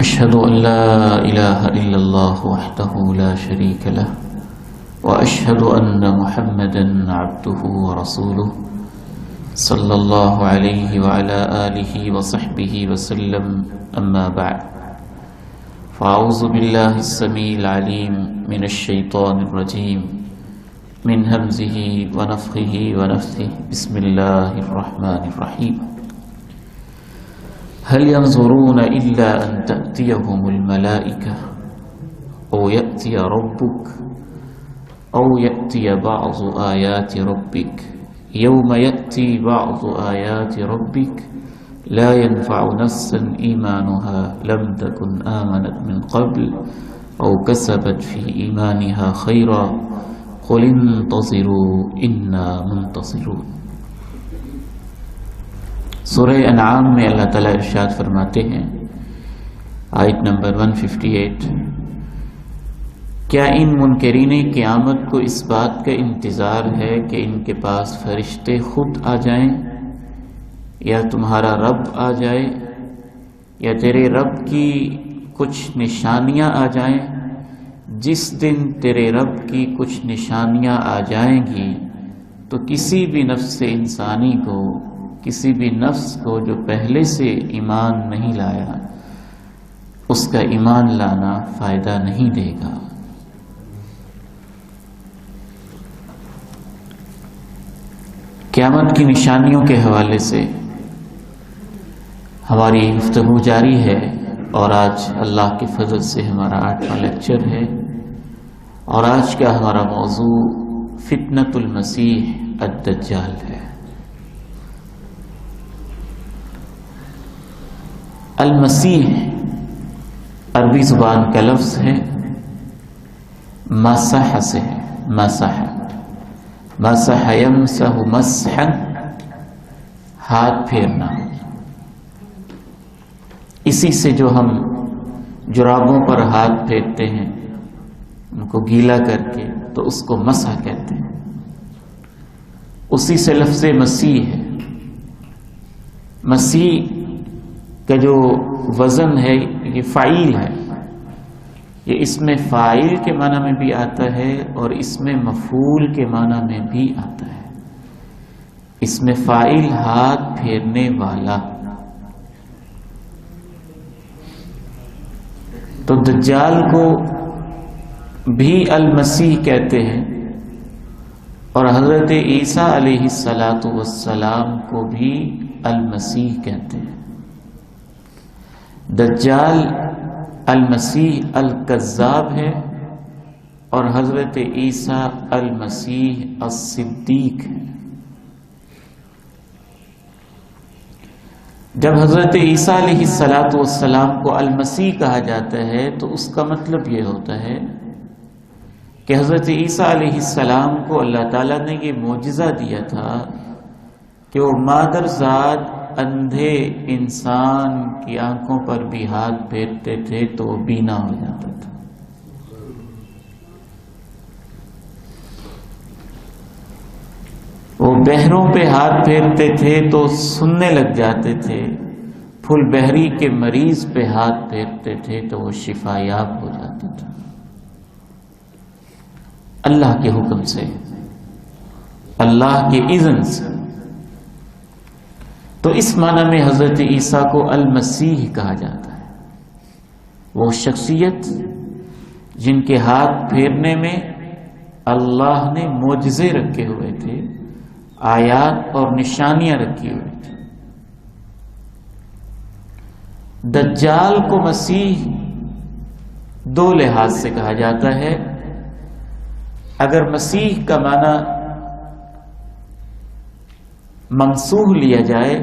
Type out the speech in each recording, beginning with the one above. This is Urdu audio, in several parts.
أشهد أن لا إله إلا الله وحده لا شريك له وأشهد أن محمدا عبده ورسوله صلى الله عليه وعلى آله وصحبه وسلم أما بعد فأعوذ بالله السميع العليم من الشيطان الرجيم من همزه ونفخه ونفثه بسم الله الرحمن الرحيم هل ينظرون إلا أن تأتيهم الملائكة أو يأتي ربك أو يأتي بعض آيات ربك يوم يأتي بعض آيات ربك لا ينفع نفسا إيمانها لم تكن آمنت من قبل أو كسبت في إيمانها خيرا قل انتظروا إنا منتظرون۔ سورہ انعام میں اللہ تعالیٰ ارشاد فرماتے ہیں آیت نمبر 158، کیا ان منکرین قیامت کو اس بات کا انتظار ہے کہ ان کے پاس فرشتے خود آ جائیں یا تمہارا رب آ جائے یا تیرے رب کی کچھ نشانیاں آ جائیں؟ جس دن تیرے رب کی کچھ نشانیاں آ جائیں گی تو کسی بھی نفس انسانی کو، کسی بھی نفس کو جو پہلے سے ایمان نہیں لایا، اس کا ایمان لانا فائدہ نہیں دے گا۔ قیامت کی نشانیوں کے حوالے سے ہماری گفتگو جاری ہے، اور آج اللہ کے فضل سے ہمارا 8واں لیکچر ہے، اور آج کا ہمارا موضوع فتنۃ المسیح الدجال ہے۔ المسیح عربی زبان کا لفظ ہے، مسح سے ہے، مسح یمسح مسحا، ہاتھ پھیرنا۔ اسی سے جو ہم جرابوں پر ہاتھ پھیرتے ہیں ان کو گیلا کر کے، تو اس کو مسح کہتے ہیں، اسی سے لفظ مسیح ہے۔ مسیح کا جو وزن ہے یہ فاعل ہے، یہ اس میں فاعل کے معنی میں بھی آتا ہے اور اس میں مفعول کے معنی میں بھی آتا ہے۔ اس میں فاعل ہاتھ پھیرنے والا، تو دجال کو بھی المسیح کہتے ہیں، اور حضرت عیسیٰ علیہ السلام کو بھی المسیح کہتے ہیں۔ دجال المسیح الکذاب ہے، اور حضرت عیسیٰ المسیح الصدیق ہے۔ جب حضرت عیسیٰ علیہ السلام کو المسیح کہا جاتا ہے تو اس کا مطلب یہ ہوتا ہے کہ حضرت عیسیٰ علیہ السلام کو اللہ تعالیٰ نے یہ معجزہ دیا تھا کہ وہ مادرزاد اندھے انسان کی آنکھوں پر بھی ہاتھ پھیرتے تھے تو وہ بینا ہو جاتا تھا۔ وہ بہروں پہ ہاتھ پھیرتے تھے تو سننے لگ جاتے تھے، پھل بہری کے مریض پہ ہاتھ پھیرتے تھے تو وہ شفا یاب ہو جاتا تھا، اللہ کے حکم سے، اللہ کے اذن سے۔ تو اس معنی میں حضرت عیسیٰ کو المسیح کہا جاتا ہے، وہ شخصیت جن کے ہاتھ پھیرنے میں اللہ نے معجزے رکھے ہوئے تھے، آیات اور نشانیاں رکھی ہوئی تھی۔ دجال کو مسیح دو لحاظ سے کہا جاتا ہے۔ اگر مسیح کا معنی ممسوح لیا جائے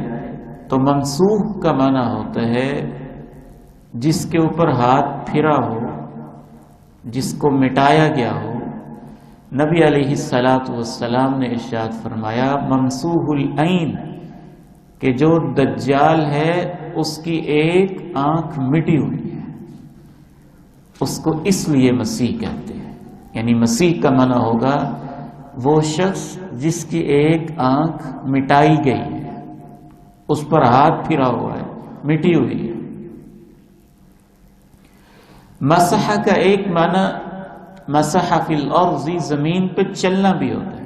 تو ممسوح کا معنی ہوتا ہے جس کے اوپر ہاتھ پھرا ہو، جس کو مٹایا گیا ہو۔ نبی علیہ السلام نے ارشاد فرمایا ممسوح العین، کہ جو دجال ہے اس کی ایک آنکھ مٹی ہوئی ہے، اس کو اس لیے مسیح کہتے ہیں۔ یعنی مسیح کا معنی ہوگا وہ شخص جس کی ایک آنکھ مٹائی گئی ہے، اس پر ہاتھ پھرا ہوا ہے، مٹی ہوئی ہے۔ مسح کا ایک معنی مسح فی الارض، زمین پہ چلنا بھی ہوتا ہے.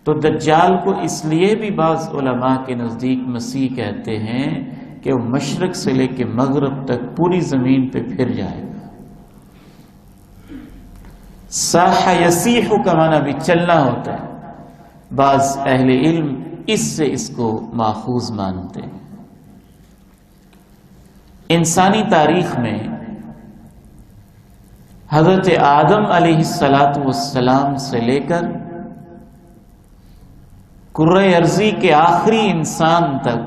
تو دجال کو اس لیے بھی بعض علماء کے نزدیک مسیح کہتے ہیں کہ وہ مشرق سے لے کے مغرب تک پوری زمین پہ پھر جائے گا. صاح یسیح کا معنی بھی چلنا ہوتا ہے. بعض اہل علم اس سے اس کو ماخوذ مانتے ہیں. انسانی تاریخ میں حضرت آدم علیہ السلام سے لے کر کرۂ ارضی کے آخری انسان تک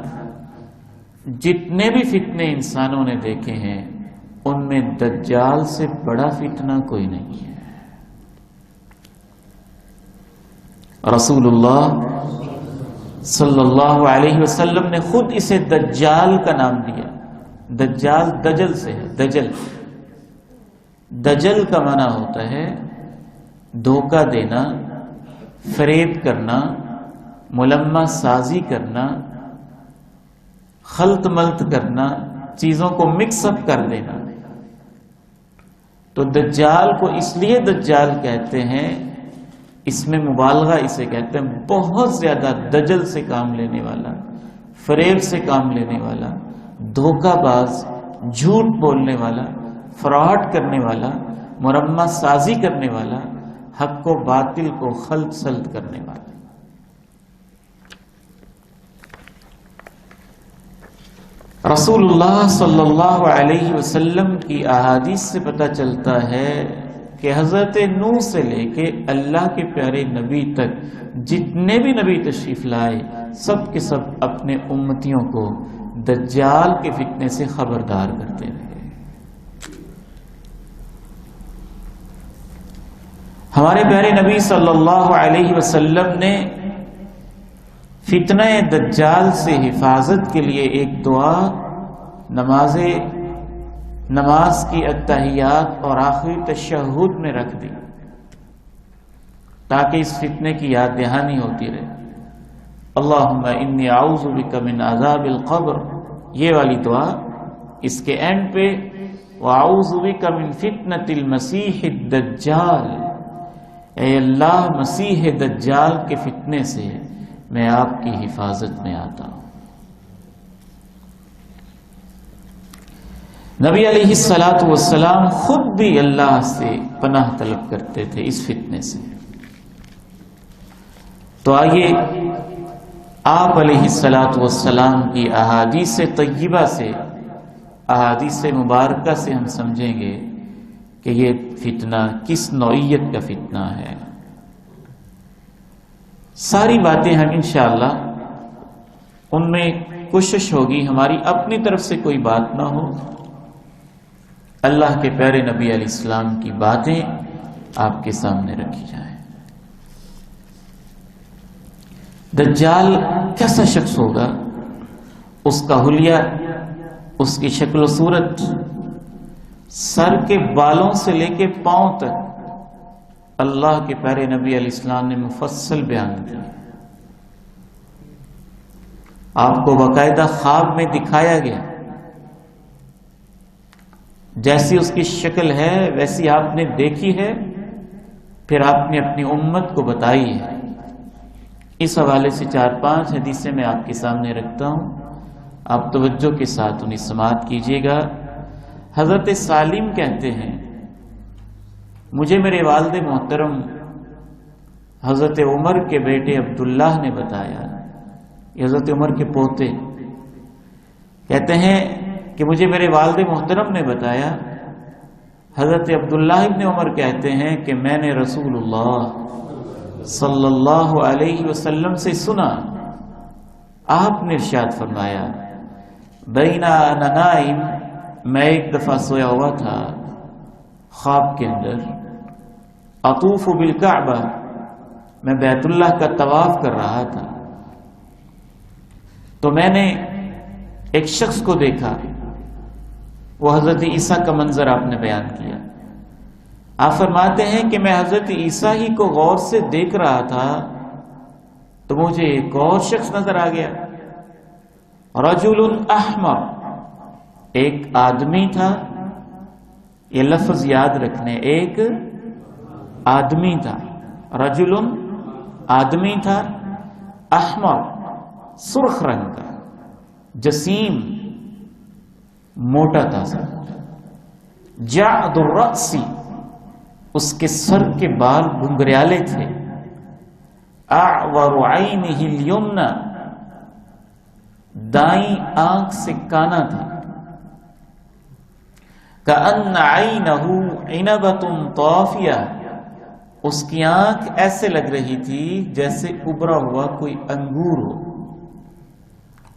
جتنے بھی فتنے انسانوں نے دیکھے ہیں ان میں دجال سے بڑا فتنہ کوئی نہیں ہے. رسول اللہ صلی اللہ علیہ وسلم نے خود اسے دجال کا نام دیا. دجال دجل سے ہے. دجل کا معنی ہوتا ہے دھوکہ دینا، فریب کرنا، ملمہ سازی کرنا، خلط ملط کرنا، چیزوں کو مکس اپ کر دینا. تو دجال کو اس لیے دجال کہتے ہیں، اس میں مبالغہ اسے کہتے ہیں، بہت زیادہ دجل سے کام لینے والا، فریب سے کام لینے والا، دھوکہ باز، جھوٹ بولنے والا، فراڈ کرنے والا، مرمہ سازی کرنے والا، حق و باطل کو خلط سلط کرنے والا. رسول اللہ صلی اللہ علیہ وسلم کی احادیث سے پتہ چلتا ہے کہ حضرت نوح سے لے کے اللہ کے پیارے نبی تک جتنے بھی نبی تشریف لائے سب کے سب اپنے امتیوں کو دجال کے فتنے سے خبردار کرتے رہے. ہمارے پیارے نبی صلی اللہ علیہ وسلم نے فتنہ دجال سے حفاظت کے لیے ایک دعا نماز کی التحیات اور آخری تشہد میں رکھ دی تاکہ اس فتنے کی یاد دہانی ہوتی رہے. اللہم انی اعوذ بک من عذاب القبر، یہ والی دعا اس کے اینڈ پہ واعوذ بک من فتنۃ المسیح الدجال، اے اللہ مسیح دجال کے فتنے سے میں آپ کی حفاظت میں آتا ہوں. نبی علیہ السلام خود بھی اللہ سے پناہ طلب کرتے تھے اس فتنے سے. تو آئیے آپ علیہ السلام کی احادیث طیبہ سے، احادیث مبارکہ سے ہم سمجھیں گے کہ یہ فتنہ کس نوعیت کا فتنہ ہے. ساری باتیں ہم انشاءاللہ ان میں کوشش ہوگی ہماری اپنی طرف سے کوئی بات نہ ہو، اللہ کے پیارے نبی علیہ السلام کی باتیں آپ کے سامنے رکھی جائیں. دجال کیسا شخص ہوگا، اس کا حلیہ، اس کی شکل و صورت، سر کے بالوں سے لے کے پاؤں تک اللہ کے پیارے نبی علیہ السلام نے مفصل بیان کیا. آپ کو باقاعدہ خواب میں دکھایا گیا، جیسی اس کی شکل ہے ویسی آپ نے دیکھی ہے، پھر آپ نے اپنی امت کو بتائی ہے. اس حوالے سے 4-5 حدیثیں میں آپ کے سامنے رکھتا ہوں، آپ توجہ کے ساتھ انہیں سماعت کیجیے گا. حضرت سالم کہتے ہیں مجھے میرے والد محترم حضرت عمر کے بیٹے عبداللہ نے بتایا، یہ حضرت عمر کے پوتے کہتے ہیں کہ مجھے میرے والد محترم نے بتایا. حضرت عبداللہ ابن عمر کہتے ہیں کہ میں نے رسول اللہ صلی اللہ علیہ وسلم سے سنا، آپ نے ارشاد فرمایا بینا انا نائم، میں ایک دفعہ سویا ہوا تھا خواب کے اندر، اطوف بالکعبہ، میں بیت اللہ کا طواف کر رہا تھا، تو میں نے ایک شخص کو دیکھا، وہ حضرت عیسیٰ کا منظر آپ نے بیان کیا. آپ فرماتے ہیں کہ میں حضرت عیسیٰ ہی کو غور سے دیکھ رہا تھا تو مجھے ایک اور شخص نظر آ گیا، رجل احمر، ایک آدمی تھا یہ لفظ یاد رکھنے، ایک آدمی تھا، رجل آدمی تھا، احمر سرخ رنگ کا، جسیم موٹا تھا سر، جعد الرأس اس کے سر کے بال گھنگریالے تھے، اعور عینہ الیمنی دائیں آنکھ سے کانا تھا، کأن عینہ عنبۃ طافیہ اس کی آنکھ ایسے لگ رہی تھی جیسے ابھرا ہوا کوئی انگور ہو۔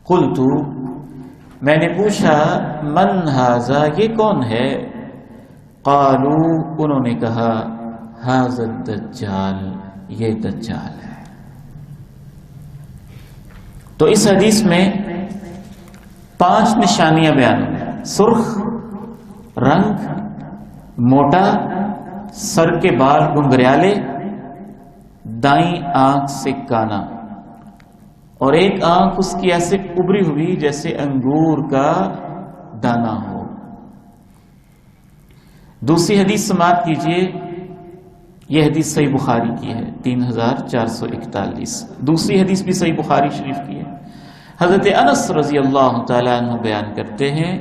قلت میں نے پوچھا من ھذا یہ کون ہے؟ قالوا انہوں نے کہا ھذا الدجال یہ دجال ہے۔ تو اس حدیث میں 5 نشانیاں بیان ہوئی، سرخ رنگ، موٹا، سر کے بال گھنگریالے، دائیں آنکھ سے کانا، اور ایک آنکھ اس کی ایسے ابری ہوئی جیسے انگور کا دانا ہو۔ دوسری حدیث سماعت کیجئے، یہ حدیث صحیح بخاری کی ہے 3441۔ دوسری حدیث بھی صحیح بخاری شریف کی ہے۔ حضرت انس رضی اللہ تعالیٰ عنہ بیان کرتے ہیں،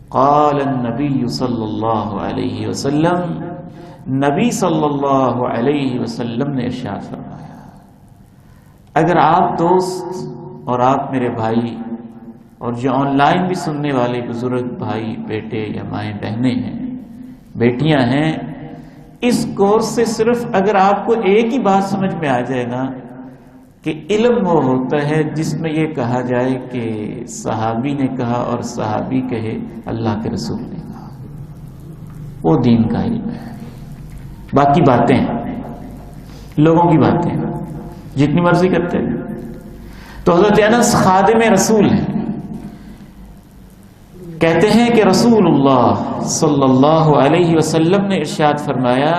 قال النبی صلی اللہ علیہ وسلم، نبی صلی اللہ علیہ وسلم نے ارشاد فرمایا، اگر آپ دوست اور آپ میرے بھائی اور جو آن لائن بھی سننے والے بزرگ بھائی، بیٹے یا مائیں بہنیں ہیں، بیٹیاں ہیں، اس کورس سے صرف اگر آپ کو ایک ہی بات سمجھ میں آ جائے گا کہ علم وہ ہوتا ہے جس میں یہ کہا جائے کہ صحابی نے کہا اور صحابی کہے اللہ کے رسول نے کہا، وہ دین کا علم ہے۔ باقی باتیں لوگوں کی باتیں جتنی مرضی کرتے ہیں۔ تو حضرت انس خادم رسول ہیں، کہتے ہیں کہ رسول اللہ صلی اللہ علیہ وسلم نے ارشاد فرمایا،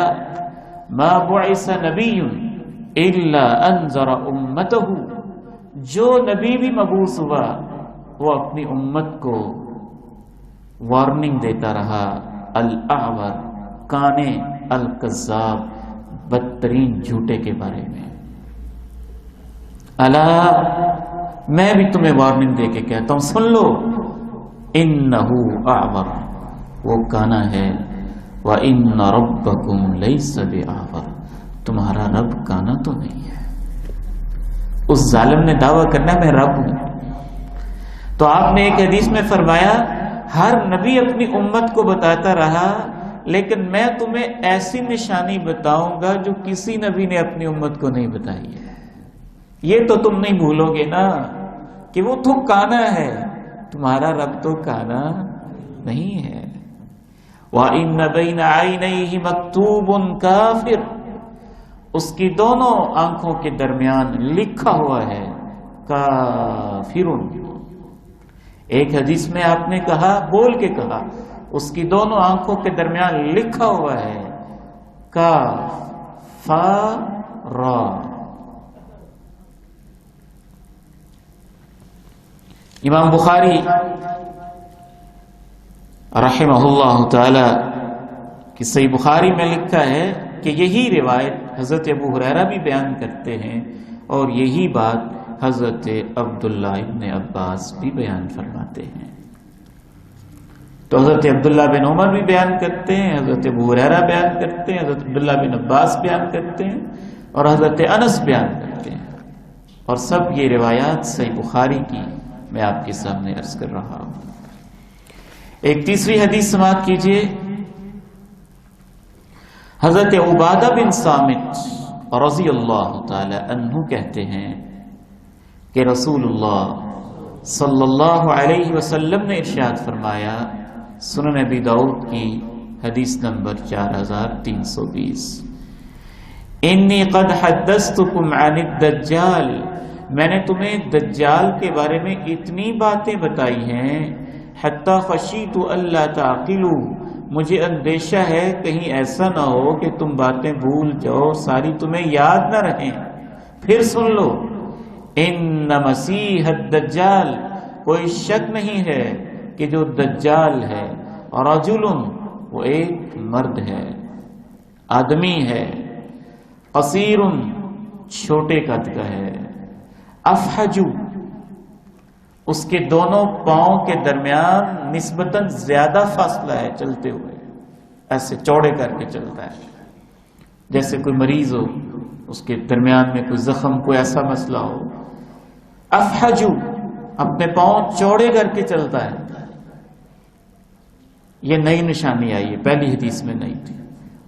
ما بعث نبی الا انذر امتہ، جو نبی بھی مبعوث ہوا وہ اپنی امت کو وارننگ دیتا رہا، الاعور کانے، الکذاب بدترین جھوٹے کے بارے میں۔ الا میں بھی تمہیں وارننگ دے کے کہتا ہوں، سن لو، انہو اعور وہ کانا ہے، وان ربکم لیس باعور تمہارا رب کانا تو نہیں ہے۔ اس ظالم نے دعویٰ کرنا میں رب ہوں۔ تو آپ نے ایک حدیث میں فرمایا، ہر نبی اپنی امت کو بتاتا رہا، لیکن میں تمہیں ایسی نشانی بتاؤں گا جو کسی نبی نے اپنی امت کو نہیں بتائی ہے۔ یہ تو تم نہیں بھولو گے نا کہ وہ تو کانا ہے، تمہارا رب تو کانا نہیں ہے۔ وَإِنَّ بَيْنَ عَيْنَيْهِ مَكْتُوبٌ كَافِرٌ اس کی دونوں آنکھوں کے درمیان لکھا ہوا ہے کافرٌ۔ ایک حدیث میں آپ نے کہا، بول کے کہا، اس کی دونوں آنکھوں کے درمیان لکھا ہوا ہے کافر۔ امام بخاری رحمہ اللہ تعالی کی صحیح بخاری میں لکھا ہے کہ یہی روایت حضرت ابو ہریرہ بھی بیان کرتے ہیں، اور یہی بات حضرت عبداللہ ابن عباس بھی بیان فرماتے ہیں۔ تو حضرت عبداللہ بن عمر بھی بیان کرتے ہیں، حضرت ابو ہریرہ بیان کرتے ہیں، حضرت عبداللہ بن عباس بیان کرتے ہیں، اور حضرت انس بیان کرتے ہیں، اور سب یہ روایات صحیح بخاری کی میں آپ کے سامنے عرض کر رہا ہوں۔ ایک تیسری حدیث سماعت کیجئے، حضرت عبادہ بن صامت رضی اللہ تعالی عنہ کہتے ہیں کہ رسول اللہ صلی اللہ علیہ وسلم نے ارشاد فرمایا، سنن ابی داؤد کی حدیث نمبر 4320، انی قد حدثتکم عن الدجال میں نے تمہیں دجال کے بارے میں اتنی باتیں بتائی ہیں، حتی خشیت الا تعقلوا مجھے اندیشہ ہے کہیں ایسا نہ ہو کہ تم باتیں بھول جاؤ، ساری تمہیں یاد نہ رہیں۔ پھر سن لو، ان مسیح الدجال کوئی شک نہیں ہے کہ جو دجال ہے، رجل وہ ایک مرد ہے، آدمی ہے، قصیر چھوٹے قد کا ہے، افحج اس کے دونوں پاؤں کے درمیان نسبتاً زیادہ فاصلہ ہے چلتے ہوئے، ایسے چوڑے کر کے چلتا ہے، جیسے کوئی مریض ہو اس کے درمیان میں کوئی زخم، کوئی ایسا مسئلہ ہو۔ افحج اپنے پاؤں چوڑے کر کے چلتا ہے۔ یہ نئی نشانی آئی ہے، پہلی حدیث میں نہیں تھی۔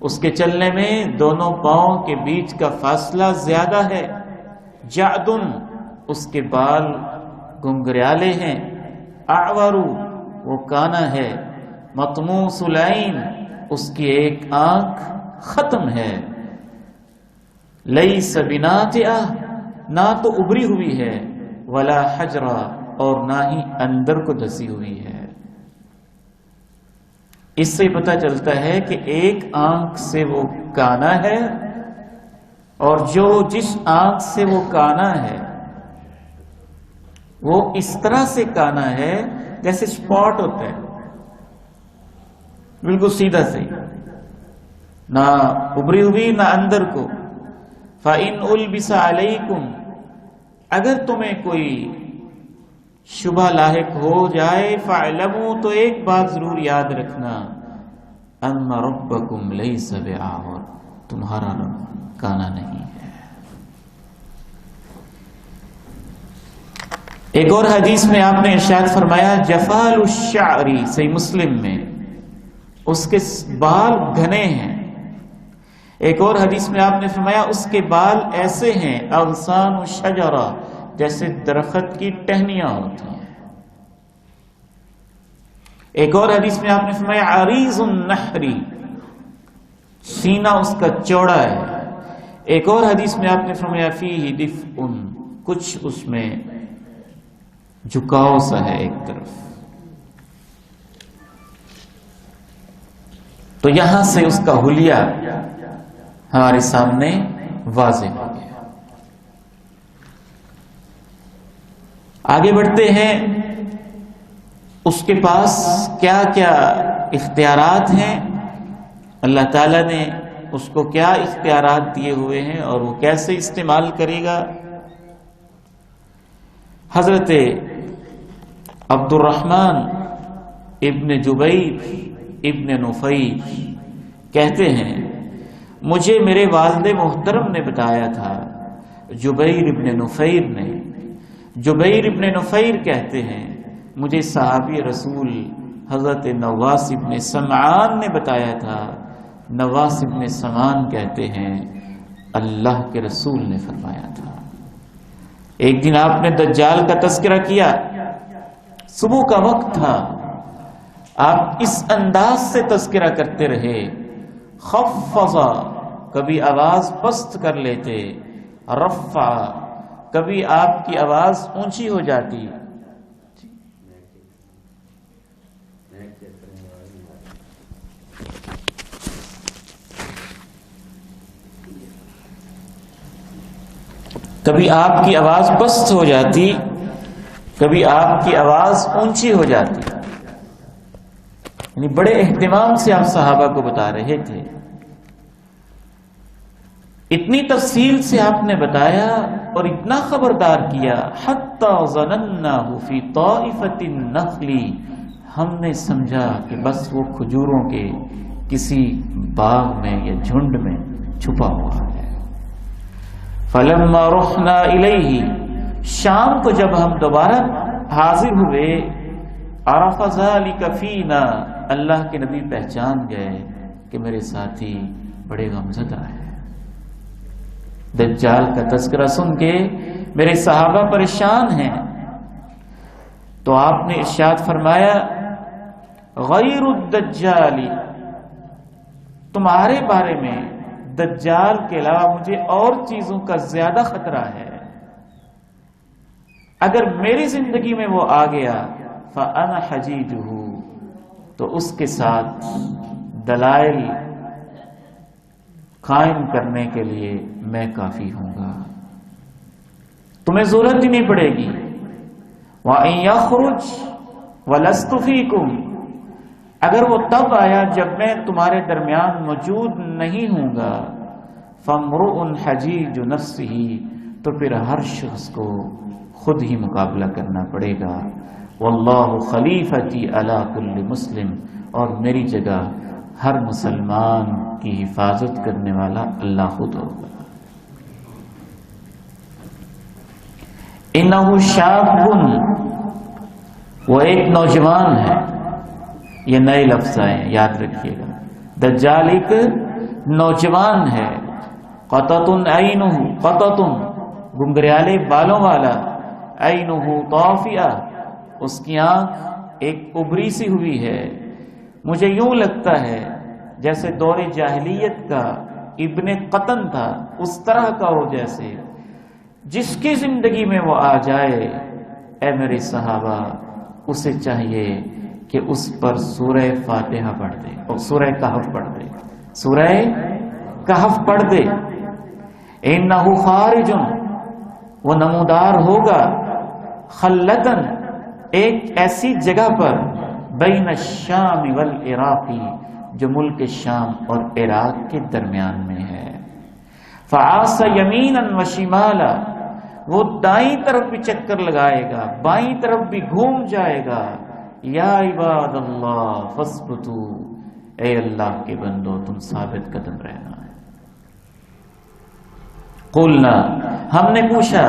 اس کے چلنے میں دونوں پاؤں کے بیچ کا فاصلہ زیادہ ہے۔ جعدن اس کے بال گنگریالے ہیں، اعور وہ کانا ہے، مطموس العین اس کی ایک آنکھ ختم ہے، لیس بناتئہ نہ تو ابری ہوئی ہے، ولا حجرہ اور نہ ہی اندر کو دسی ہوئی ہے۔ اس سے پتہ چلتا ہے کہ ایک آنکھ سے وہ کانا ہے، اور جس آنکھ سے وہ کانا ہے وہ اس طرح سے کانا ہے جیسے سپاٹ ہوتا ہے، بالکل سیدھا صحیح، نہ ابری ہوئی نہ اندر کو۔ فَإِنْ أُلْبِسَ عَلَيْكُمْ اگر تمہیں کوئی شبہ لاحق ہو جائے، فَاعْلَمُوا تو ایک بات ضرور یاد رکھنا، أَنَّ رَبَّكُمْ لَيْسَ بِأَعْوَرَ تمہارا رب کانا نہیں ہے۔ ایک اور حدیث میں آپ نے ارشاد فرمایا جفال الشعر، صحیح مسلم میں، اس کے بال گھنے ہیں۔ ایک اور حدیث میں آپ نے فرمایا اس کے بال ایسے ہیں اغصان الشجرہ جیسے درخت کی ٹہنیاں ہوتی ہیں۔ ایک اور حدیث میں آپ نے فرمایا عریض النحر، سینہ اس کا چوڑا ہے۔ ایک اور حدیث میں آپ نے فرمایا فیہ دفء، کچھ اس میں جھکاؤ سا ہے ایک طرف۔ تو یہاں سے اس کا حلیہ ہمارے سامنے واضح ہو گیا۔ آگے بڑھتے ہیں، اس کے پاس کیا کیا اختیارات ہیں، اللہ تعالیٰ نے اس کو کیا اختیارات دیے ہوئے ہیں اور وہ کیسے استعمال کرے گا۔ حضرت عبد الرحمن ابن جبیر ابن نفیل کہتے ہیں مجھے میرے والد محترم نے بتایا تھا، جبیر ابن نفیر نے۔ جبیر ابن نفیر کہتے ہیں مجھے صحابی رسول حضرت نواس ابن سمعان نے بتایا تھا۔ نواس ابن سمعان کہتے ہیں اللہ کے رسول نے فرمایا تھا۔ ایک دن آپ نے دجال کا تذکرہ کیا، صبح کا وقت تھا، آپ اس انداز سے تذکرہ کرتے رہے، خفضا کبھی آواز پست کر لیتے، رفع کبھی آپ کی آواز اونچی ہو جاتی۔ کبھی آپ کی آواز پست ہو جاتی، کبھی آپ کی آواز اونچی ہو جاتی، یعنی بڑے اہتمام سے آپ صحابہ کو بتا رہے تھے۔ اتنی تفصیل سے آپ نے بتایا اور اتنا خبردار کیا، حتی ظنناہ فی طائفۃ النخل، ہم نے سمجھا کہ بس وہ کھجوروں کے کسی باغ میں یا جھنڈ میں چھپا ہوا ہے۔ فلما رحنا الیہ، شام کو جب ہم دوبارہ حاضر ہوئے، عرف ذلک فینا، اللہ کے نبی پہچان گئے کہ میرے ساتھی بڑے غمزدہ ہیں۔ دجال کا تذکرہ سن کے میرے صحابہ پریشان ہیں، تو آپ نے ارشاد فرمایا غیر الدجال، تمہارے بارے میں دجال کے علاوہ مجھے اور چیزوں کا زیادہ خطرہ ہے، اگر میری زندگی میں وہ آ گیا فَأَنَا حَجِيجُهُ، تو اس کے ساتھ دلائل قائم کرنے کے لیے میں کافی ہوں گا، تمہیں ضرورت ہی نہیں پڑے گی۔ وَإِن يَخْرُجْ وَلَسْتُ فِيكُمْ، اگر وہ تب آیا جب میں تمہارے درمیان موجود نہیں ہوں گا، فامرؤ حجیج نفسہ، تو پھر ہر شخص کو خود ہی مقابلہ کرنا پڑے گا۔ واللہ خلیفتی علی کل مسلم، اور میری جگہ ہر مسلمان کی حفاظت کرنے والا اللہ خود ہوگا۔ انہ شاب، وہ ایک نوجوان ہے، یہ نئے لفظ آئے ہیں، یاد رکھیے گا۔ دجال ایک نوجوان ہے، قطۃ عینہ، قطۃ گنگریالے بالوں والا، عینہ طافئہ، اس کی آنکھ ایک ابری سی ہوئی ہے۔ مجھے یوں لگتا ہے جیسے دور جاہلیت کا ابن قطن تھا، اس طرح کا ہو، جیسے جس کی زندگی میں وہ آ جائے، اے میرے صحابہ، اسے چاہیے کہ اس پر سورہ فاتحہ پڑھ دے اور سورہ کہف پڑھ دے، سورہ کہف پڑھ دے۔ انہ خارج، وہ نمودار ہوگا، خلتن، ایک ایسی جگہ پر، بین الشام والعراق، جو ملک شام اور عراق کے درمیان میں ہے۔ فعاص یمینا وشمالا، وہ دائیں طرف بھی چکر لگائے گا، بائیں طرف بھی گھوم جائے گا۔ یا عباد اللہ فاثبتوا، اے اللہ کے بندو تم ثابت قدم رہنا ہے۔ قلنا، ہم نے پوچھا،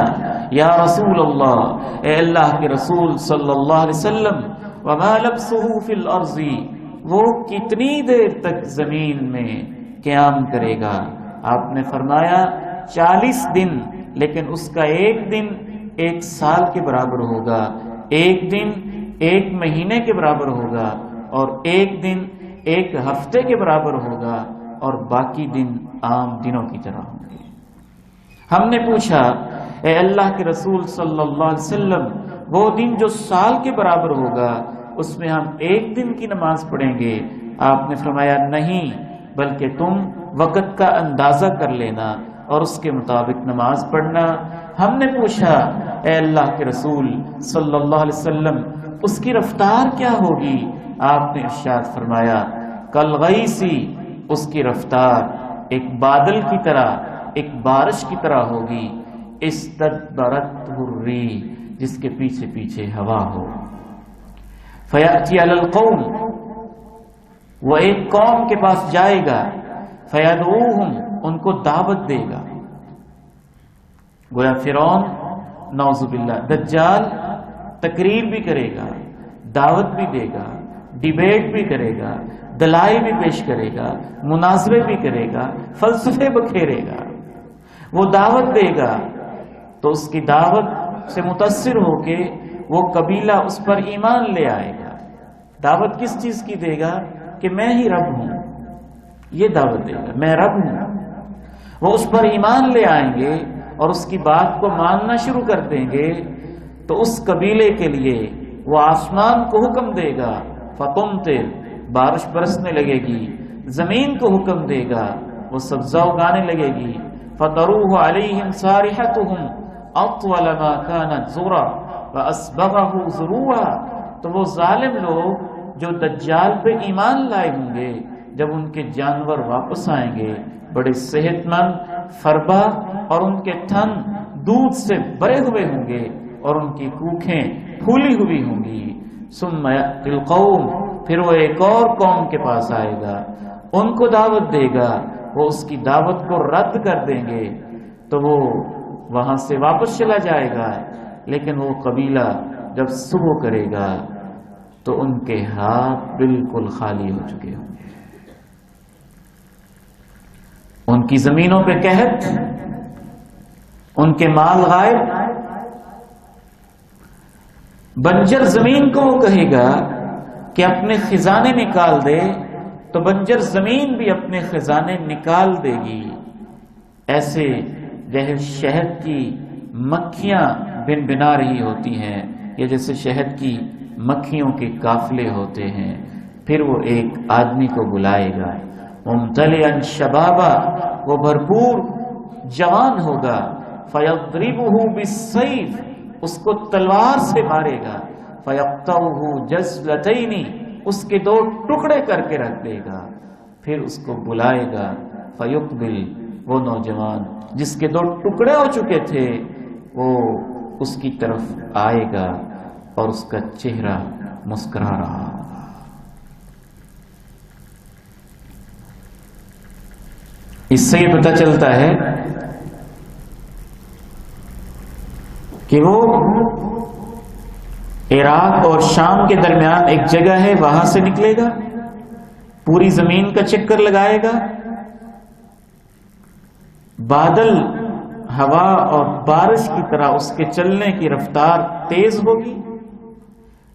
یا رسول اللہ، اے اللہ کے رسول صلی اللہ علیہ وسلم، وما لبثه فی الارض، وہ کتنی دیر تک زمین میں قیام کرے گا؟ آپ نے فرمایا 40 دن، لیکن اس کا ایک دن 1 سال کے برابر ہوگا، ایک دن 1 مہینے کے برابر ہوگا، اور ایک دن 1 ہفتے کے برابر ہوگا، اور باقی دن عام دنوں کی طرح ہوں گے۔ ہم نے پوچھا، اے اللہ کے رسول صلی اللہ علیہ وسلم، وہ دن جو سال کے برابر ہوگا، اس میں ہم 1 دن کی نماز پڑھیں گے؟ آپ نے فرمایا نہیں، بلکہ تم وقت کا اندازہ کر لینا اور اس کے مطابق نماز پڑھنا۔ ہم نے پوچھا، اے اللہ کے رسول صلی اللہ علیہ وسلم، اس کی رفتار کیا ہوگی؟ آپ نے ارشاد فرمایا، کالغیثی، اس کی رفتار ایک بادل کی طرح، ایک بارش کی طرح ہوگی، استدبرتہ الریح، جس کے پیچھے پیچھے ہوا ہو۔ فیأتی علی القوم، وہ ایک قوم کے پاس جائے گا، فیدعوہم، ان کو دعوت دے گا۔ گویا فرعون نعوذ باللہ، دجال تقریر بھی کرے گا، دعوت بھی دے گا، ڈیبیٹ بھی کرے گا، دلائل بھی پیش کرے گا، مناظرے بھی کرے گا، فلسفے بکھیرے گا۔ وہ دعوت دے گا تو اس کی دعوت سے متاثر ہو کے وہ قبیلہ اس پر ایمان لے آئے گا۔ دعوت کس چیز کی دے گا؟ کہ میں ہی رب ہوں، یہ دعوت دے گا، میں رب ہوں۔ وہ اس پر ایمان لے آئیں گے اور اس کی بات کو ماننا شروع کر دیں گے، تو اس قبیلے کے لیے وہ آسمان کو حکم دے گا، فتمطر، بارش برسنے لگے گی، زمین کو حکم دے گا، وہ سبزہ اگانے لگے گی، فَتَرُوهُ عَلَيْهِمْ صَارِحَتُهُمْ أَطْوَلَ مَا كَانَتْ زُرًا وَأَسْبَغَهُ زُرُوعًا، تو وہ ظالم لوگ جو دجال پہ ایمان لائے ہوں گے، جب ان کے جانور واپس آئیں گے بڑے صحت مند، فربا، اور ان کے تھن دودھ سے بھرے ہوئے ہوں گے، اور ان کی کوکھیں پھولی ہوئی ہوں گی۔ ثم يأتي القوم، پھر وہ ایک اور قوم کے پاس آئے گا، ان کو دعوت دے گا، وہ اس کی دعوت کو رد کر دیں گے، تو وہ وہاں سے واپس چلا جائے گا۔ لیکن وہ قبیلہ جب صبح کرے گا تو ان کے ہاتھ بالکل خالی ہو چکے ہوں گے، ان کی زمینوں پہ قحط، ان کے مال غائب۔ بنجر زمین کو وہ کہے گا کہ اپنے خزانے نکال دے، تو بنجر زمین بھی اپنے خزانے نکال دے گی۔ ایسے جیسے شہد کی مکھیاں بن بنا رہی ہوتی ہیں، یا جیسے شہد کی مکھیوں کے قافلے ہوتے ہیں، پھر وہ ایک آدمی کو بلائے گا، ممتلئا شبابا، وہ بھرپور جوان ہوگا، فیضربہ بالسیف، اس کو تلوار سے مارے گا، فیقطعہ جزلتین، اس کے 2 ٹکڑے کر کے رکھ دے گا، پھر اس کو بلائے گا، فیقبل، وہ نوجوان جس کے 2 ٹکڑے ہو چکے تھے وہ اس کی طرف آئے گا اور اس کا چہرہ مسکرا رہا ہوگا۔ اس سے یہ پتہ چلتا ہے کہ وہ عراق اور شام کے درمیان ایک جگہ ہے، وہاں سے نکلے گا، پوری زمین کا چکر لگائے گا، بادل، ہوا اور بارش کی طرح اس کے چلنے کی رفتار تیز ہوگی،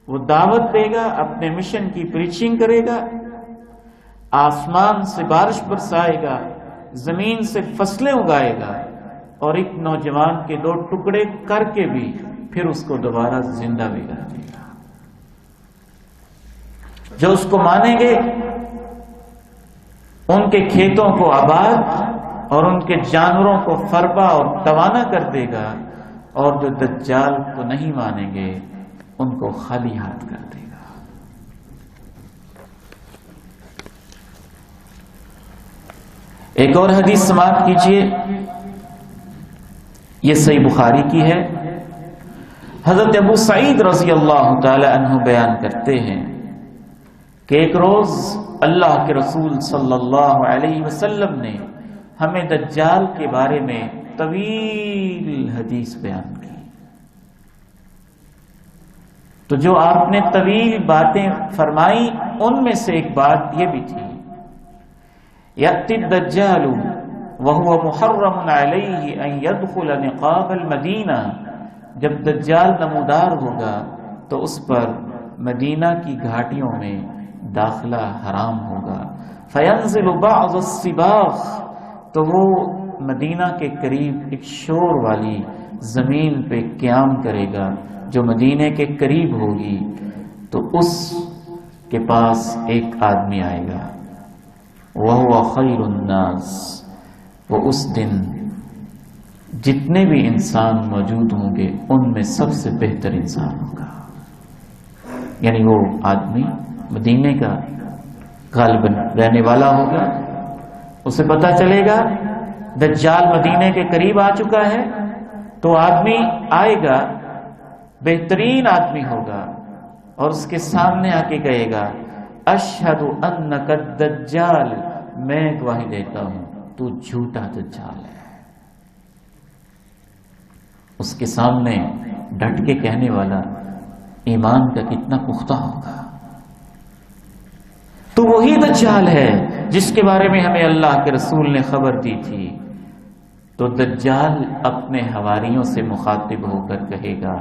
وہ دعوت دے گا، اپنے مشن کی پریچنگ کرے گا، آسمان سے بارش برسائے گا، زمین سے فصلیں اگائے گا، اور ایک نوجوان کے 2 ٹکڑے کر کے بھی پھر اس کو دوبارہ زندہ بھی کر دے گا۔ جو اس کو مانیں گے ان کے کھیتوں کو آباد اور ان کے جانوروں کو فربا اور توانا کر دے گا، اور جو دجال کو نہیں مانیں گے ان کو خالی ہاتھ کر دے گا۔ ایک اور حدیث سماعت کیجئے، یہ صحیح بخاری کی ہے۔ حضرت ابو سعید رضی اللہ تعالی عنہ بیان کرتے ہیں کہ ایک روز اللہ کے رسول صلی اللہ علیہ وسلم نے ہمیں دجال کے بارے میں طویل حدیث بیان کی۔ تو جو آپ نے طویل باتیں فرمائی ان میں سے ایک بات یہ بھی تھی، یأتی الدجال وهو محرم علیہ ان يدخل نقاب المدینہ، جب دجال نمودار ہوگا تو اس پر مدینہ کی گھاٹیوں میں داخلہ حرام ہوگا۔ فینزل بعض السباخ، تو وہ مدینہ کے قریب ایک شور والی زمین پہ قیام کرے گا جو مدینے کے قریب ہوگی، تو اس کے پاس ایک آدمی آئے گا، وَهُوَ خَيْرُ النَّاسِ، وہ اس دن جتنے بھی انسان موجود ہوں گے ان میں سب سے بہتر انسان ہوگا۔ یعنی وہ آدمی مدینے کا غالباً رہنے والا ہوگا، اسے پتہ چلے گا دجال مدینے کے قریب آ چکا ہے، تو آدمی آئے گا، بہترین آدمی ہوگا، اور اس کے سامنے آ کے کہے گا، اشہد انک الدجال، میں گواہی دیتا ہوں تو جھوٹا دجال ہے۔ اس کے سامنے ڈٹ کے کہنے والا ایمان کا کتنا پختہ ہوگا۔ تو وہی دجال ہے جس کے بارے میں ہمیں اللہ کے رسول نے خبر دی تھی۔ تو دجال اپنے حواریوں سے مخاطب ہو کر کہے گا،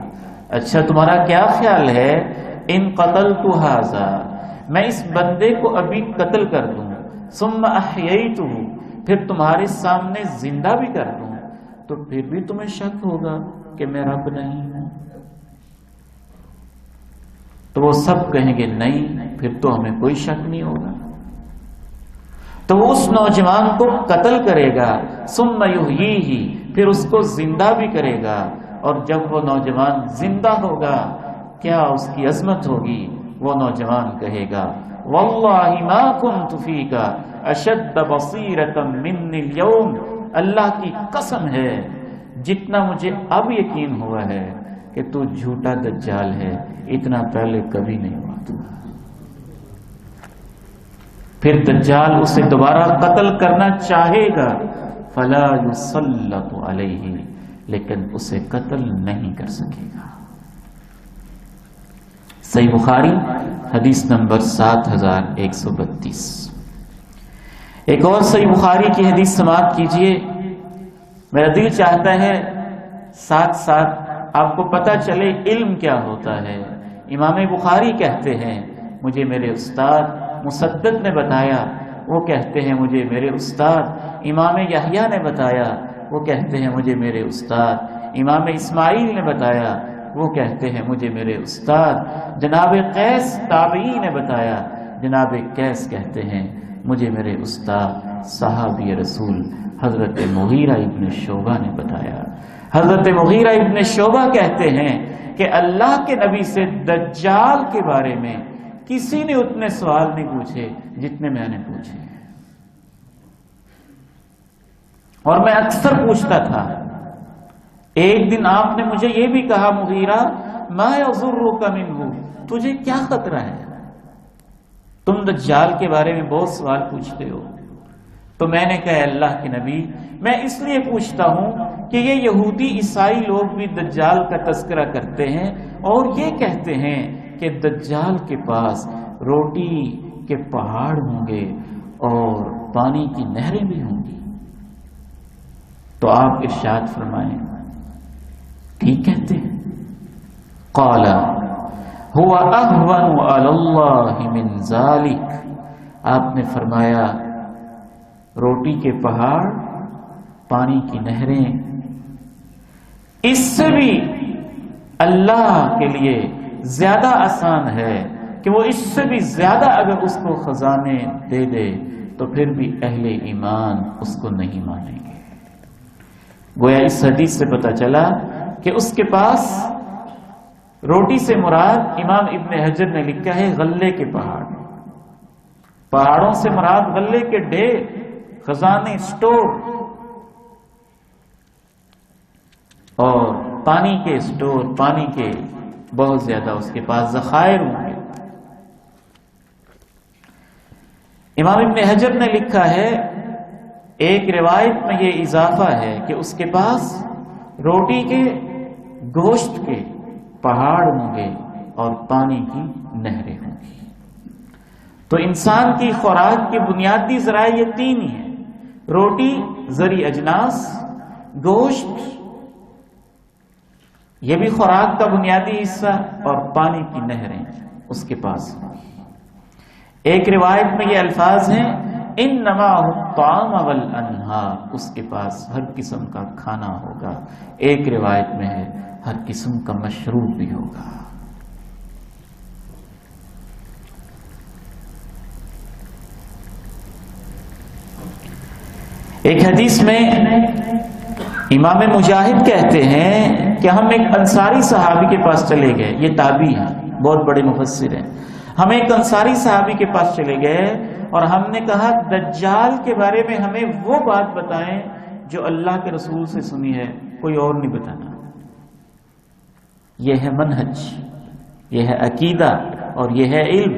اچھا تمہارا کیا خیال ہے، ان قتلت ھذا، میں اس بندے کو ابھی قتل کر دوں، ثم احییتہ، پھر تمہارے سامنے زندہ بھی کر دوں، تو پھر بھی تمہیں شک ہوگا کہ میں رب نہیں ہوں؟ تو وہ سب کہیں گے نہیں، پھر تو ہمیں کوئی شک نہیں ہوگا۔ تو وہ اس نوجوان کو قتل کرے گا، ثم یحییہ، پھر اس کو زندہ بھی کرے گا، اور جب وہ نوجوان زندہ ہوگا کیا اس کی عظمت ہوگی، وہ نوجوان کہے گا، واللہ ما کنت فیک اشد بصیرۃ منی اليوم، اللہ کی قسم ہے جتنا مجھے اب یقین ہوا ہے کہ تو جھوٹا دجال ہے، اتنا پہلے کبھی نہیں ہوا تھا۔ پھر دجال اسے دوبارہ قتل کرنا چاہے گا، فلا یسلط علیہ، لیکن اسے قتل نہیں کر سکے گا۔ صحیح بخاری حدیث نمبر 7132۔ ایک اور صحیح بخاری کی حدیث سماعت کیجئے۔ میرا دل چاہتا ہے ساتھ ساتھ آپ کو پتہ چلے علم کیا ہوتا ہے۔ امام بخاری کہتے ہیں مجھے میرے استاد مسدد نے بتایا، وہ کہتے ہیں مجھے میرے استاد امام یحییٰ نے بتایا، وہ کہتے ہیں مجھے میرے استاد امام اسماعیل نے بتایا، وہ کہتے ہیں مجھے میرے استاد جناب قیس تابعی نے بتایا، جناب قیس کہتے ہیں مجھے میرے استاد صحابی رسول حضرت مغیرہ ابن شعبہ نے بتایا۔ حضرت مغیرہ ابن شعبہ کہتے ہیں کہ اللہ کے نبی سے دجال کے بارے میں کسی نے اتنے سوال نہیں پوچھے جتنے میں نے پوچھے، اور میں اکثر پوچھتا تھا۔ ایک دن آپ نے مجھے یہ بھی کہا، مغیرہ ما یضرک منہ، تجھے کیا خطرہ ہے؟ تم دجال کے بارے میں بہت سوال پوچھتے ہو۔ تو میں نے کہا اللہ کے نبی، میں اس لیے پوچھتا ہوں کہ یہ یہودی عیسائی لوگ بھی دجال کا تذکرہ کرتے ہیں اور یہ کہتے ہیں کہ دجال کے پاس روٹی کے پہاڑ ہوں گے اور پانی کی نہریں بھی ہوں گی۔ تو آپ ارشاد فرمائیں ٹھیک کہتے ہیں؟ قال هو اهون علی اللہ من ذلک، آپ نے فرمایا روٹی کے پہاڑ، پانی کی نہریں، اس سے بھی اللہ کے لیے زیادہ آسان ہے کہ وہ اس سے بھی زیادہ اگر اس کو خزانے دے دے تو پھر بھی اہل ایمان اس کو نہیں مانیں گے۔ گویا اس حدیث سے پتہ چلا کہ اس کے پاس روٹی سے مراد، امام ابن حجر نے لکھا ہے غلے کے پہاڑ، پہاڑوں سے مراد غلے کے ڈھیر، خزانے، سٹور، اور پانی کے سٹور، پانی کے بہت زیادہ اس کے پاس ذخائر ہوں گے۔ امام ابن حجر نے لکھا ہے ایک روایت میں یہ اضافہ ہے کہ اس کے پاس روٹی کے، گوشت کے پہاڑ ہوں گے اور پانی کی نہریں ہوں گی۔ تو انسان کی خوراک کے بنیادی ذرائع یہ تین ہی ہیں: روٹی، زرعی اجناس، گوشت، یہ بھی خوراک کا بنیادی حصہ، اور پانی کی نہریں اس کے پاس ہوں گی۔ ایک روایت میں یہ الفاظ ہیں انما الطعام والانہار، اس کے پاس ہر قسم کا کھانا ہوگا۔ ایک روایت میں ہے ہر قسم کا مشروب بھی ہوگا۔ ایک حدیث میں امام مجاہد کہتے ہیں کہ ہم ایک انصاری صحابی کے پاس چلے گئے، یہ تابعی ہیں، بہت بڑے مفسر ہیں۔ ہم ایک انصاری صحابی کے پاس چلے گئے اور ہم نے کہا دجال کے بارے میں ہمیں وہ بات بتائیں جو اللہ کے رسول سے سنی ہے، کوئی اور نہیں بتانا۔ یہ ہے منہج، یہ ہے عقیدہ اور یہ ہے علم۔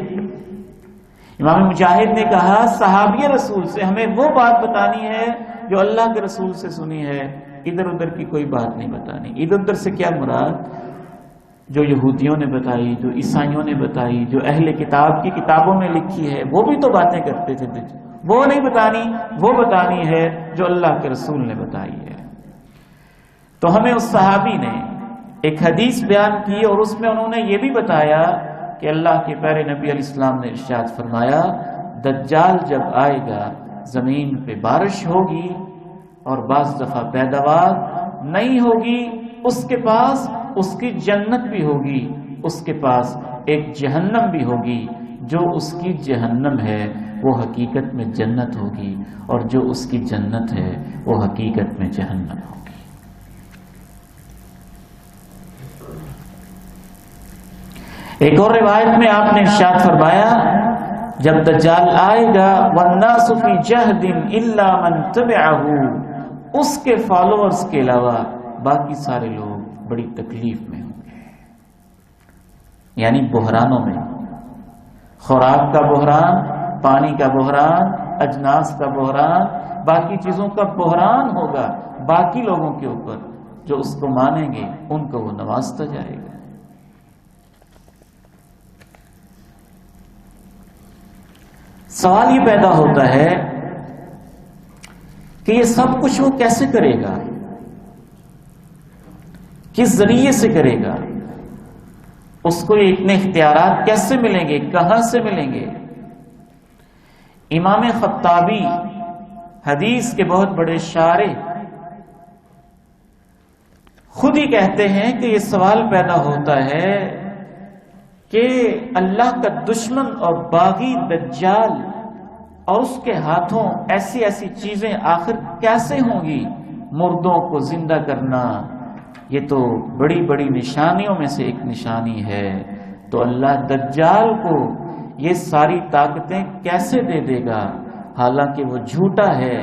امام مجاہد نے کہا صحابی رسول سے ہمیں وہ بات بتانی ہے جو اللہ کے رسول سے سنی ہے، ادھر ادھر کی کوئی بات نہیں بتانی۔ ادھر ادھر سے کیا مراد؟ جو یہودیوں نے بتائی، جو عیسائیوں نے بتائی، جو اہل کتاب کی کتابوں میں لکھی ہے، وہ بھی تو باتیں کرتے تھے، وہ نہیں بتانی، وہ بتانی ہے جو اللہ کے رسول نے بتائی ہے۔ تو ہمیں اس صحابی نے ایک حدیث بیان کی اور اس میں انہوں نے یہ بھی بتایا کہ اللہ کے پیارے نبی علیہ السلام نے ارشاد فرمایا دجال جب آئے گا زمین پہ بارش ہوگی اور بعض دفعہ پیداوار نہیں ہوگی، اس کے پاس اس کی جنت بھی ہوگی، اس کے پاس ایک جہنم بھی ہوگی، جو اس کی جہنم ہے وہ حقیقت میں جنت ہوگی اور جو اس کی جنت ہے وہ حقیقت میں جہنم ہوگی۔ ایک اور روایت میں آپ نے ارشاد فرمایا جب دجال آئے گا والناس فی جہد الا من تبعہ، اس کے فالوورز کے علاوہ باقی سارے لوگ بڑی تکلیف میں ہوں گے، یعنی بحرانوں میں، خوراک کا بحران، پانی کا بحران، اجناس کا بحران، باقی چیزوں کا بحران ہوگا باقی لوگوں کے اوپر، جو اس کو مانیں گے ان کو وہ نوازتا جائے گا۔ سوال یہ پیدا ہوتا ہے کہ یہ سب کچھ وہ کیسے کرے گا، کس ذریعے سے کرے گا، اس کو اتنے اختیارات کیسے ملیں گے، کہاں سے ملیں گے؟ امام خطابی حدیث کے بہت بڑے شارح خود ہی کہتے ہیں کہ یہ سوال پیدا ہوتا ہے کہ اللہ کا دشمن اور باغی دجال اور اس کے ہاتھوں ایسی ایسی چیزیں آخر کیسے ہوں گی؟ مردوں کو زندہ کرنا یہ تو بڑی بڑی نشانیوں میں سے ایک نشانی ہے، تو اللہ دجال کو یہ ساری طاقتیں کیسے دے دے گا، حالانکہ وہ جھوٹا ہے،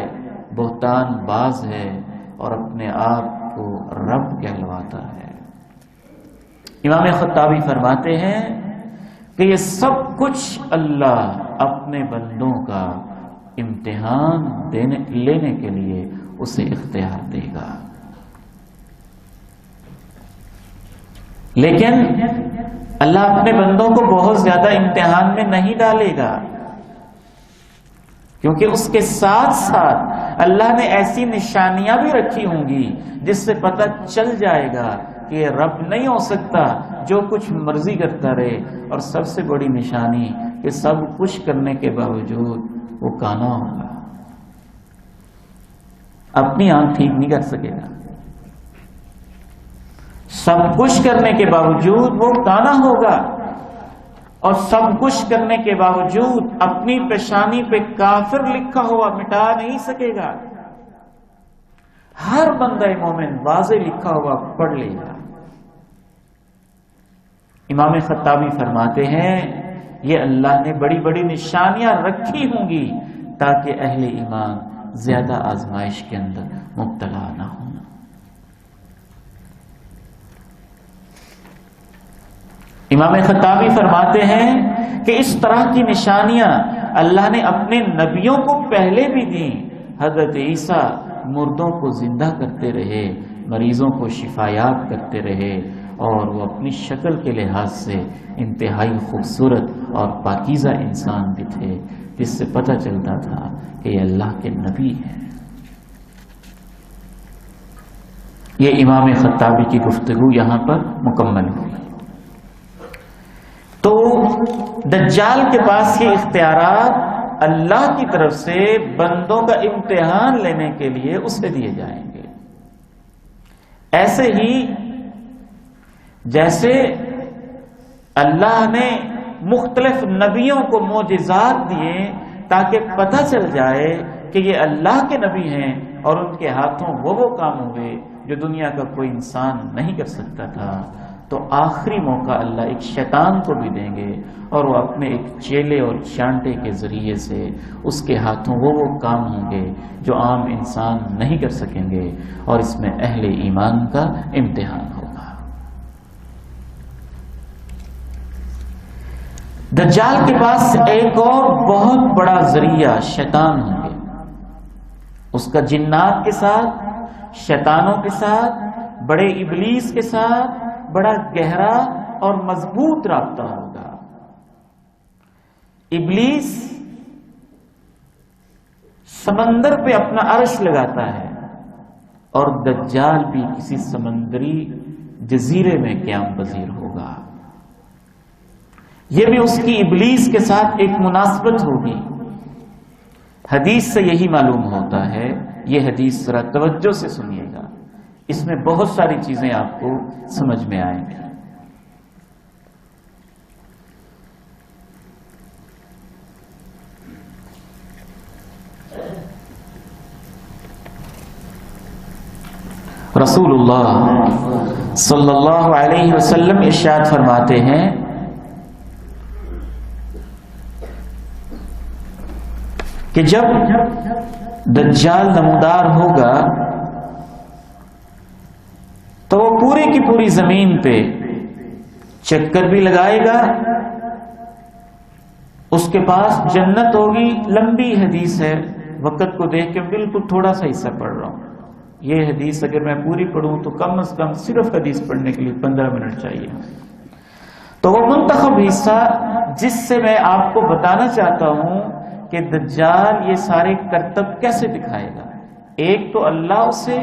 بہتان باز ہے اور اپنے آپ کو رب کہلواتا ہے۔ امام خطابی فرماتے ہیں کہ یہ سب کچھ اللہ اپنے بندوں کا امتحان لینے کے لیے اسے اختیار دے گا، لیکن اللہ اپنے بندوں کو بہت زیادہ امتحان میں نہیں ڈالے گا، کیونکہ اس کے ساتھ ساتھ اللہ نے ایسی نشانیاں بھی رکھی ہوں گی جس سے پتہ چل جائے گا کہ یہ رب نہیں ہو سکتا، جو کچھ مرضی کرتا رہے۔ اور سب سے بڑی نشانی کہ سب کچھ کرنے کے باوجود وہ کانا ہوگا، اپنی آنکھ ٹھیک نہیں کر سکے گا، سب کچھ کرنے کے باوجود وہ کانا ہوگا، اور سب کچھ کرنے کے باوجود اپنی پیشانی پہ کافر لکھا ہوا مٹا نہیں سکے گا۔ ہر بندہ مومن واضح لکھا ہوا پڑھ لے گا۔ امام خطابی فرماتے ہیں یہ اللہ نے بڑی بڑی نشانیاں رکھی ہوں گی تاکہ اہل ایمان زیادہ آزمائش کے اندر مبتلا نہ ہوں۔ امام خطابی فرماتے ہیں کہ اس طرح کی نشانیاں اللہ نے اپنے نبیوں کو پہلے بھی دیں۔ حضرت عیسیٰ مردوں کو زندہ کرتے رہے، مریضوں کو شفایاب کرتے رہے، اور وہ اپنی شکل کے لحاظ سے انتہائی خوبصورت اور پاکیزہ انسان بھی تھے، جس سے پتہ چلتا تھا کہ یہ اللہ کے نبی ہیں۔ یہ امام خطابی کی گفتگو یہاں پر مکمل ہوئی۔ تو دجال کے پاس یہ اختیارات اللہ کی طرف سے بندوں کا امتحان لینے کے لیے اسے دیے جائیں گے، ایسے ہی جیسے اللہ نے مختلف نبیوں کو معجزات دیے تاکہ پتہ چل جائے کہ یہ اللہ کے نبی ہیں اور ان کے ہاتھوں وہ کام ہوئے جو دنیا کا کوئی انسان نہیں کر سکتا تھا، تو آخری موقع اللہ ایک شیطان کو بھی دیں گے، اور وہ اپنے ایک چیلے اور چانٹے کے ذریعے سے اس کے ہاتھوں وہ کام ہوں گے جو عام انسان نہیں کر سکیں گے، اور اس میں اہل ایمان کا امتحان ہوگا۔ دجال کے پاس ایک اور بہت بڑا ذریعہ شیطان ہوں گے، اس کا جنات کے ساتھ، شیطانوں کے ساتھ، بڑے ابلیس کے ساتھ بڑا گہرا اور مضبوط رابطہ ہوگا۔ ابلیس سمندر پہ اپنا عرش لگاتا ہے، اور دجال بھی کسی سمندری جزیرے میں قیام پذیر ہوگا۔ یہ بھی اس کی ابلیس کے ساتھ ایک مناسبت ہوگی۔ حدیث سے یہی معلوم ہوتا ہے، یہ حدیث ذرا توجہ سے سنیے گا، اس میں بہت ساری چیزیں آپ کو سمجھ میں آئیں گی۔ رسول اللہ صلی اللہ علیہ وسلم ارشاد فرماتے ہیں کہ جب دجال نمودار ہوگا تو وہ پوری کی پوری زمین پہ چکر بھی لگائے گا، اس کے پاس جنت ہوگی۔ لمبی حدیث ہے، وقت کو دیکھ کے بالکل تھوڑا سا حصہ پڑھ رہا ہوں۔ یہ حدیث اگر میں پوری پڑھوں تو کم از کم صرف حدیث پڑھنے کے لیے 15 منٹ چاہیے۔ تو وہ منتخب حصہ جس سے میں آپ کو بتانا چاہتا ہوں کہ دجال یہ سارے کرتب کیسے دکھائے گا۔ ایک تو اللہ اسے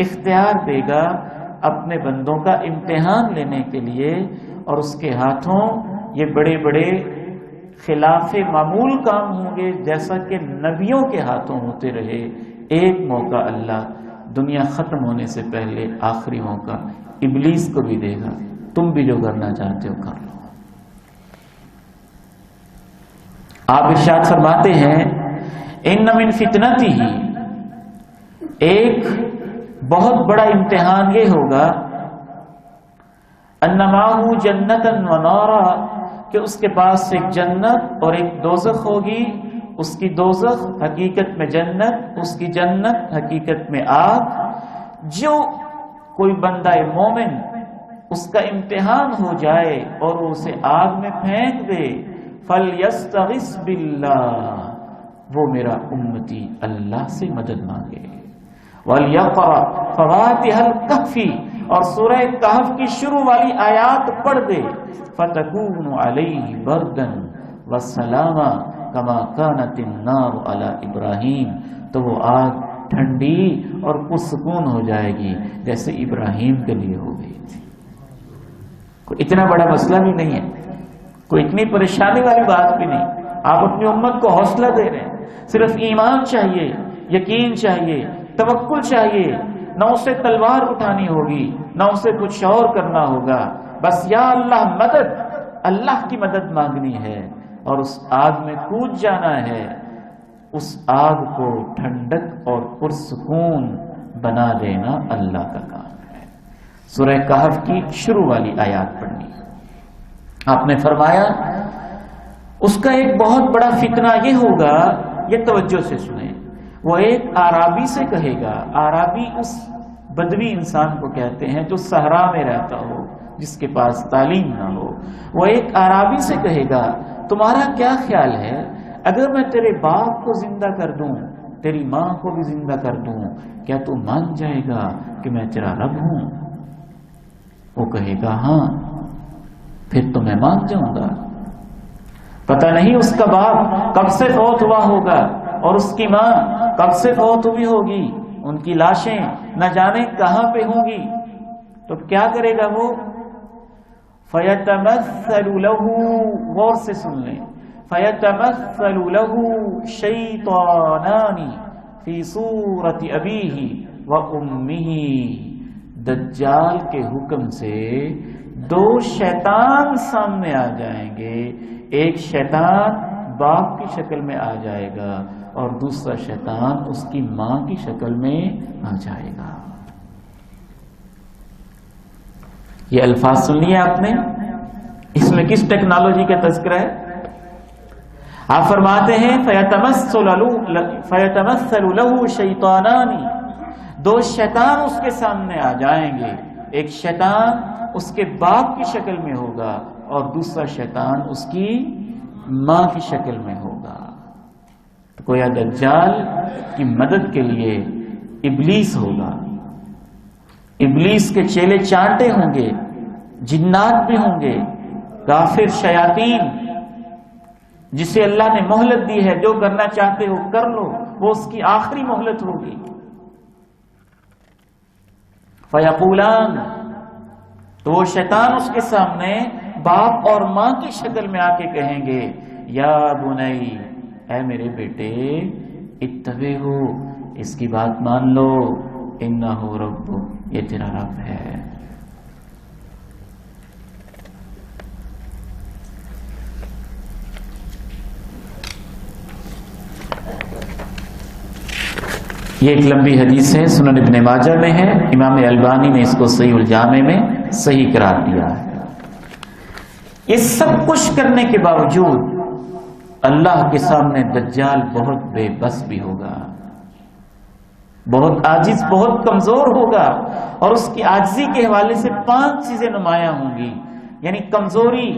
اختیار دے گا اپنے بندوں کا امتحان لینے کے لیے، اور اس کے ہاتھوں یہ بڑے بڑے خلاف معمول کام ہوں گے جیسا کہ نبیوں کے ہاتھوں ہوتے رہے۔ ایک موقع اللہ دنیا ختم ہونے سے پہلے آخری موقع ابلیس کو بھی دے گا، تم بھی جو کرنا چاہتے ہو کر لو۔ آپ ارشاد فرماتے ہیں ان من فتنتی ہی، ایک بہت بڑا امتحان یہ ہوگا ان معہ جنتا و نارا، کہ اس کے پاس ایک جنت اور ایک دوزخ ہوگی، اس کی دوزخ حقیقت میں جنت، اس کی جنت حقیقت میں آگ. جو کوئی بندہ مومن اس کا امتحان ہو جائے اور وہ اسے آگ میں پھینک دے، فَلْيَسْتَغِثْ بِاللَّهِ، وہ میرا امتی اللہ سے مدد مانگے. وَلْيَقْرَأْ فَوَاتِحَ الْكَهْفِ، اور سورہ کہف کی شروع والی آیات پڑھ دے. فَتَكُونُ عَلَيْهِ بَرْدًا وَسَلَامًا كَمَا كَانَتِ النَّارُ عَلَى إِبْرَاهِيمَ، تو وہ آگ ٹھنڈی اور پرسکون ہو جائے گی جیسے ابراہیم کے لیے ہو گئی تھی. کوئی اتنا بڑا مسئلہ بھی نہیں ہے، کوئی اتنی پریشانی والی بات بھی نہیں. آپ اپنی امت کو حوصلہ دے رہے ہیں. صرف ایمان چاہیے، یقین چاہیے، توکل چاہیے. نہ اسے تلوار اٹھانی ہوگی، نہ اسے کچھ اور کرنا ہوگا. بس یا اللہ مدد، اللہ کی مدد مانگنی ہے اور اس آگ میں کود جانا ہے. اس آگ کو ٹھنڈک اور پرسکون بنا دینا اللہ کا کام ہے. سورہ کہف کی شروع والی آیات پڑھنی. آپ نے فرمایا اس کا ایک بہت بڑا فتنہ یہ ہوگا، یہ توجہ سے سنیں. وہ ایک آرابی سے کہے گا، آرابی اس بدوی انسان کو کہتے ہیں جو صحرا میں رہتا ہو، جس کے پاس تعلیم نہ ہو. وہ ایک آرابی سے کہے گا تمہارا کیا خیال ہے اگر میں تیرے باپ کو زندہ کر دوں، تیری ماں کو بھی زندہ کر دوں، کیا تو مان جائے گا کہ میں تیرا رب ہوں؟ وہ کہے گا ہاں. پھر تو میں مان جاؤں گا. پتہ نہیں اس کا باپ کب سے فوت ہوا ہوگا اور اس کی ماں کب سے فوت ہوئی ہوگی، ان کی لاشیں نہ جانے کہاں پہ ہوں گی. تو کیا کرے گا وہ؟ فَيَتَمَثَّلُ لَهُ، غور سے سن لیں، فَيَتَمَثَّلُ لَهُ شَيْطَانَانِ فِي صُورَةِ أَبِيهِ وَأُمِّهِ. دجال کے حکم سے دو شیطان سامنے آ جائیں گے. ایک شیطان باپ کی شکل میں آ جائے گا اور دوسرا شیطان اس کی ماں کی شکل میں آ جائے گا. یہ الفاظ سن لیے آپ نے؟ اس میں کس ٹیکنالوجی کا تذکرہ ہے؟ آپ فرماتے ہیں فَيَتَمَثَّلُ لَهُ شَيْطَانَانِ، دو شیطان اس کے سامنے آ جائیں گے. ایک شیطان اس کے باپ کی شکل میں ہوگا اور دوسرا شیطان اس کی ماں کی شکل میں ہوگا. گویا دجال کی مدد کے لیے ابلیس ہوگا. ابلیس کے چیلے چانٹے ہوں گے، جنات بھی ہوں گے، کافر شیاطین جسے اللہ نے مہلت دی ہے، جو کرنا چاہتے ہو کر لو، وہ اس کی آخری مہلت ہوگی. فَيَقُولَانَ، تو وہ شیطان اس کے سامنے باپ اور ماں کی شکل میں آ کے کہیں گے یا بنی، اے میرے بیٹے، اتبعہ، اس کی بات مان لو، انہ رب، یہ تیرا رب ہے. یہ ایک لمبی حدیث ہے، سنن ابن ماجہ میں ہے. امام البانی نے اس کو صحیح الجامع میں صحیح قرار دیا ہے. یہ سب کچھ کرنے کے باوجود اللہ کے سامنے دجال بہت بے بس بھی ہوگا، بہت عاجز، بہت کمزور ہوگا. اور اس کی عاجزی کے حوالے سے 5 چیزیں نمایاں ہوں گی. یعنی کمزوری،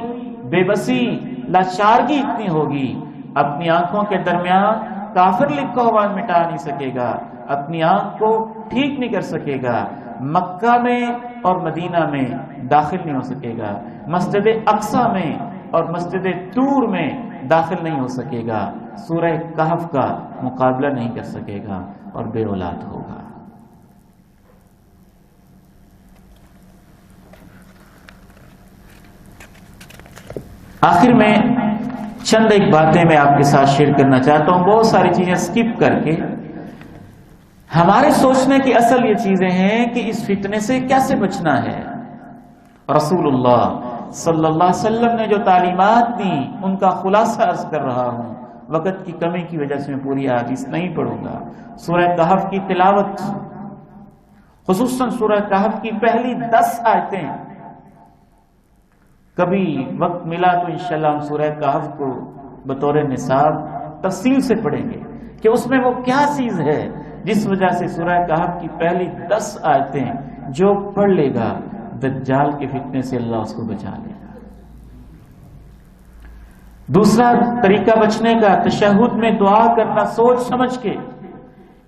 بے بسی، لاچارگی اتنی ہوگی. اپنی آنکھوں کے درمیان کافر لکھا ہوا مٹا نہیں سکے گا، اپنی آنکھ کو ٹھیک نہیں کر سکے گا، مکہ میں اور مدینہ میں داخل نہیں ہو سکے گا، مسجد اقصی میں اور مسجد طور میں داخل نہیں ہو سکے گا، سورہ کہف کا مقابلہ نہیں کر سکے گا اور بے اولاد ہوگا. آخر میں چند ایک باتیں میں آپ کے ساتھ شیئر کرنا چاہتا ہوں، بہت ساری چیزیں سکپ کر کے. ہمارے سوچنے کی اصل یہ چیزیں ہیں کہ اس فتنے سے کیسے بچنا ہے. رسول اللہ صلی اللہ علیہ وسلم نے جو تعلیمات دی ان کا خلاصہ عرض کر رہا ہوں. وقت کی کمی کی وجہ سے میں پوری حدیث نہیں پڑھوں گا. سورہ کہف کی تلاوت، خصوصاً سورہ کہف کی پہلی 10 آیتیں کبھی وقت ملا تو انشاءاللہ ہم سورہ کہف کو بطور نصاب تفصیل سے پڑھیں گے کہ اس میں وہ کیا چیز ہے جس وجہ سے سورہ کہف کی پہلی 10 آیتیں جو پڑھ لے گا دجال کے فتنے سے اللہ اس کو بچا لے گا۔ دوسرا طریقہ بچنے کا، تشہد میں دعا کرنا سوچ سمجھ کے۔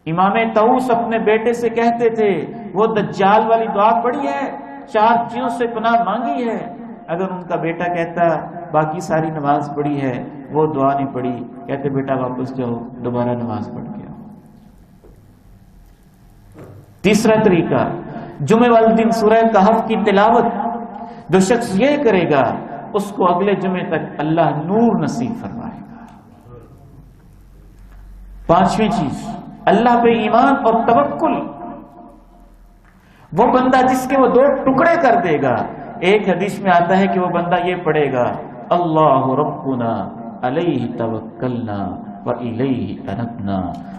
امام طاؤس اپنے بیٹے سے کہتے تھے وہ دجال والی دعا پڑھی ہے، 4 چیزوں سے پناہ مانگی ہے؟ اگر ان کا بیٹا کہتا باقی ساری نماز پڑھی ہے، وہ دعا نہیں پڑھی، کہتے بیٹا واپس جاؤ دوبارہ نماز پڑھ کے آؤ۔ تیسرا طریقہ، جمعہ والے دن سورہ کہف کی تلاوت۔ جو شخص یہ کرے گا اس کو اگلے جمعے تک اللہ نور نصیب فرمائے گا۔ 5ویں چیز، اللہ پہ ایمان اور توکل۔ وہ بندہ جس کے وہ 2 ٹکڑے کر دے گا، ایک حدیث میں آتا ہے کہ وہ بندہ یہ پڑھے گا اللہ ربنا علیہ توکلنا وإلیہ انبنا،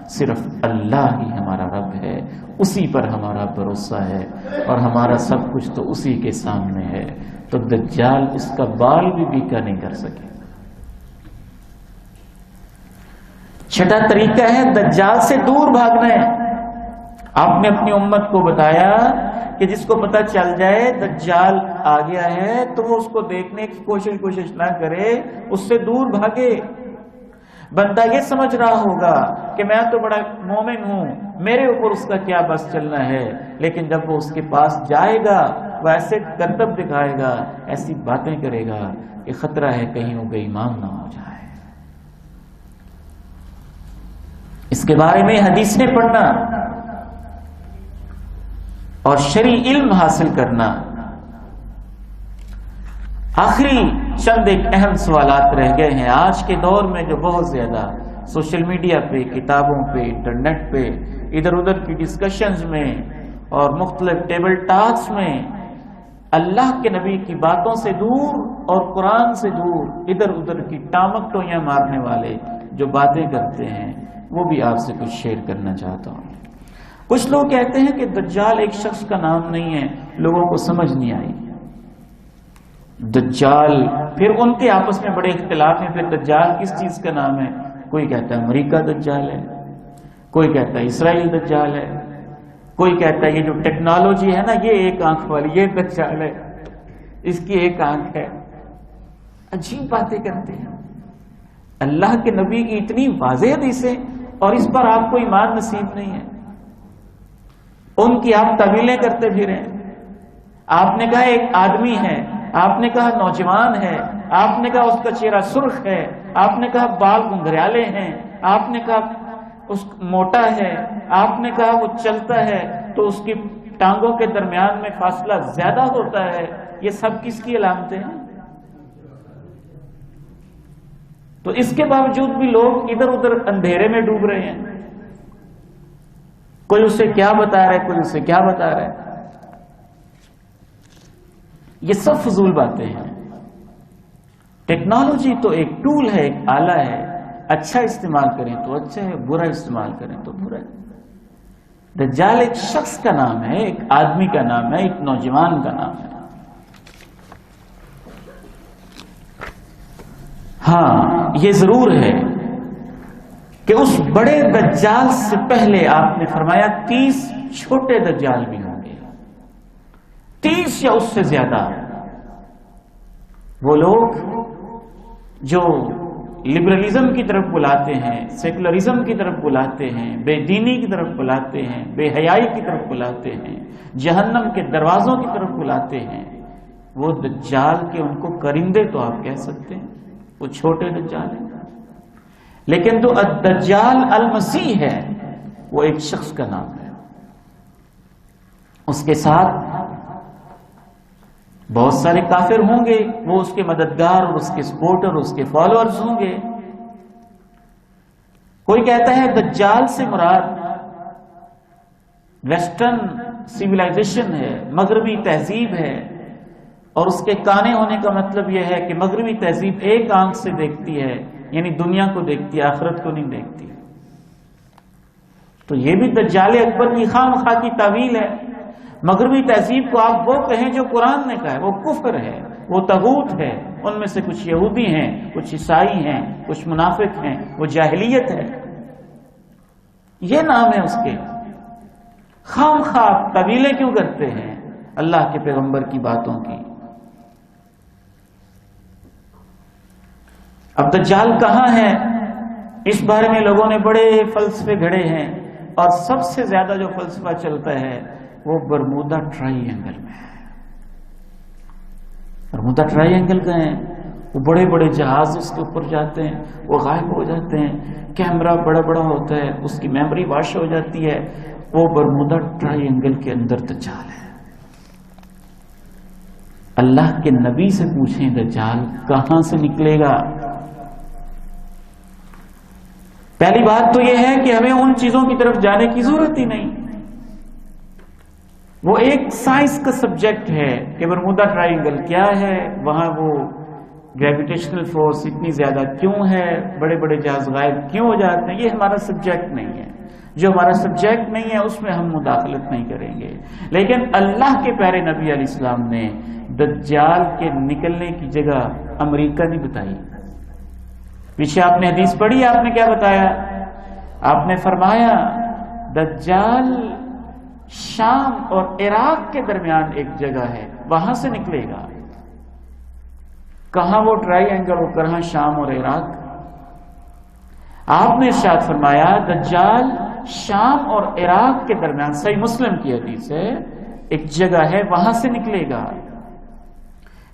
صرف اللہ ہی ہمارا رب ہے، اسی پر ہمارا بھروسہ ہے اور ہمارا سب کچھ تو اسی کے سامنے ہے، تو دجال اس کا بال بھی بیکا نہیں کر سکے۔ چھٹا طریقہ ہے دجال سے دور بھاگنا ہے۔ آپ نے اپنی امت کو بتایا کہ جس کو پتہ چل جائے دجال آ گیا ہے تو وہ اس کو دیکھنے کی کوشش نہ کرے، اس سے دور بھاگے۔ بندہ یہ سمجھ رہا ہوگا کہ میں تو بڑا مومن ہوں، میرے اوپر اس کا کیا بس چلنا ہے، لیکن جب وہ اس کے پاس جائے گا وہ ایسے کرتب دکھائے گا، ایسی باتیں کرے گا کہ خطرہ ہے کہیں وہ بے ایمان نہ ہو جائے۔ اس کے بارے میں حدیثیں پڑھنا اور شرعی علم حاصل کرنا۔ آخری چند ایک اہم سوالات رہ گئے ہیں آج کے دور میں، جو بہت زیادہ سوشل میڈیا پہ، کتابوں پہ، انٹرنیٹ پہ، ادھر ادھر کی ڈسکشنز میں اور مختلف ٹیبل ٹاکس میں اللہ کے نبی کی باتوں سے دور اور قرآن سے دور ادھر ادھر کی ٹامک ٹوئیاں مارنے والے جو باتیں کرتے ہیں، وہ بھی آپ سے کچھ شیئر کرنا چاہتا ہوں۔ کچھ لوگ کہتے ہیں کہ دجال ایک شخص کا نام نہیں ہے، لوگوں کو سمجھ نہیں آئی دجال۔ پھر ان کے آپس میں بڑے اختلاف ہیں، پھر دجال کس چیز کا نام ہے؟ کوئی کہتا ہے امریکہ دجال ہے، کوئی کہتا ہے اسرائیل دجال ہے، کوئی کہتا ہے یہ جو ٹیکنالوجی ہے نا یہ ایک آنکھ والی، یہ دجال ہے، اس کی ایک آنکھ ہے۔ عجیب باتیں کرتے ہیں۔ اللہ کے نبی کی اتنی واضح حدیثیں اور اس پر آپ کو ایمان نصیب نہیں ہے، ان کی آپ تعویلیں کرتے پھریں۔ آپ نے کہا ایک آدمی ہے، آپ نے کہا نوجوان ہے، آپ نے کہا اس کا چہرہ سرخ ہے، آپ نے کہا بال گھنگریالے ہیں، آپ نے کہا اس موٹا ہے، آپ نے کہا وہ چلتا ہے تو اس کی ٹانگوں کے درمیان میں فاصلہ زیادہ ہوتا ہے۔ یہ سب کس کی علامتیں ہیں؟ تو اس کے باوجود بھی لوگ ادھر ادھر اندھیرے میں ڈوب رہے ہیں، کوئی اسے کیا بتا رہا ہے، کوئی اسے کیا بتا رہا ہے۔ یہ سب فضول باتیں ہیں۔ ٹیکنالوجی تو ایک ٹول ہے، ایک آلہ ہے، اچھا استعمال کریں تو اچھا ہے، برا استعمال کریں تو برا ہے۔ دجال ایک شخص کا نام ہے، ایک آدمی کا نام ہے، ایک نوجوان کا نام ہے۔ ہاں یہ ضرور ہے کہ اس بڑے دجال سے پہلے آپ نے فرمایا 30 چھوٹے دجال بھی ہوں گے، 30 یا اس سے زیادہ۔ وہ لوگ جو لبرلزم کی طرف بلاتے ہیں، سیکولرزم کی طرف بلاتے ہیں، بے دینی کی طرف بلاتے ہیں، بے حیائی کی طرف بلاتے ہیں، جہنم کے دروازوں کی طرف بلاتے ہیں، وہ دجال کے ان کو کرندے تو آپ کہہ سکتے ہیں، وہ چھوٹے دجال ہیں۔ لیکن جو الدجال المسیح ہے وہ ایک شخص کا نام ہے، اس کے ساتھ بہت سارے کافر ہوں گے، وہ اس کے مددگار اور اس کے سپورٹر، اس کے فالوورز ہوں گے۔ کوئی کہتا ہے دجال سے مراد ویسٹرن سیولائزیشن ہے، مغربی تہذیب ہے، اور اس کے کانے ہونے کا مطلب یہ ہے کہ مغربی تہذیب ایک آنکھ سے دیکھتی ہے، یعنی دنیا کو دیکھتی ہے، آخرت کو نہیں دیکھتی۔ تو یہ بھی دجال اکبر کی خام خواہ کی تعویل ہے۔ مغربی تہذیب کو آپ وہ کہیں جو قرآن نے کہا ہے، وہ کفر ہے، وہ طاغوت ہے، ان میں سے کچھ یہودی ہیں، کچھ عیسائی ہیں، کچھ منافق ہیں، وہ جاہلیت ہے، یہ نام ہے اس کے۔ خام خواہ طویلیں کیوں کرتے ہیں اللہ کے پیغمبر کی باتوں کی؟ اب دجال کہاں ہے، اس بارے میں لوگوں نے بڑے فلسفے گھڑے ہیں، اور سب سے زیادہ جو فلسفہ چلتا ہے وہ برمودا ٹرائی اینگل میں ہے۔ برمودا ٹرائی اینگل کا ہے، وہ بڑے بڑے جہاز اس کے اوپر جاتے ہیں، وہ غائب ہو جاتے ہیں، کیمرہ بڑا بڑا ہوتا ہے، اس کی میموری واش ہو جاتی ہے، وہ برمودا ٹرائی اینگل کے اندر دجال ہے۔ اللہ کے نبی سے پوچھیں دجال کہاں سے نکلے گا؟ پہلی بات تو یہ ہے کہ ہمیں ان چیزوں کی طرف جانے کی ضرورت ہی نہیں، وہ ایک سائنس کا سبجیکٹ ہے کہ برمودا ٹرائنگل کیا ہے، وہاں وہ گریویٹیشنل فورس اتنی زیادہ کیوں ہے، بڑے بڑے جہاز غائب کیوں ہو جاتے ہیں، یہ ہمارا سبجیکٹ نہیں ہے۔ جو ہمارا سبجیکٹ نہیں ہے اس میں ہم مداخلت نہیں کریں گے۔ لیکن اللہ کے پیارے نبی علیہ السلام نے دجال کے نکلنے کی جگہ امریکہ نہیں بتائی۔ پیچھے آپ نے حدیث پڑھی، آپ نے کیا بتایا؟ آپ نے فرمایا دجال شام اور عراق کے درمیان ایک جگہ ہے، وہاں سے نکلے گا۔ کہاں وہ ٹرائی اینگل اور کہاں شام اور عراق؟ آپ نے ارشاد فرمایا دجال شام اور عراق کے درمیان، صحیح مسلم کی حدیث ہے، ایک جگہ ہے وہاں سے نکلے گا۔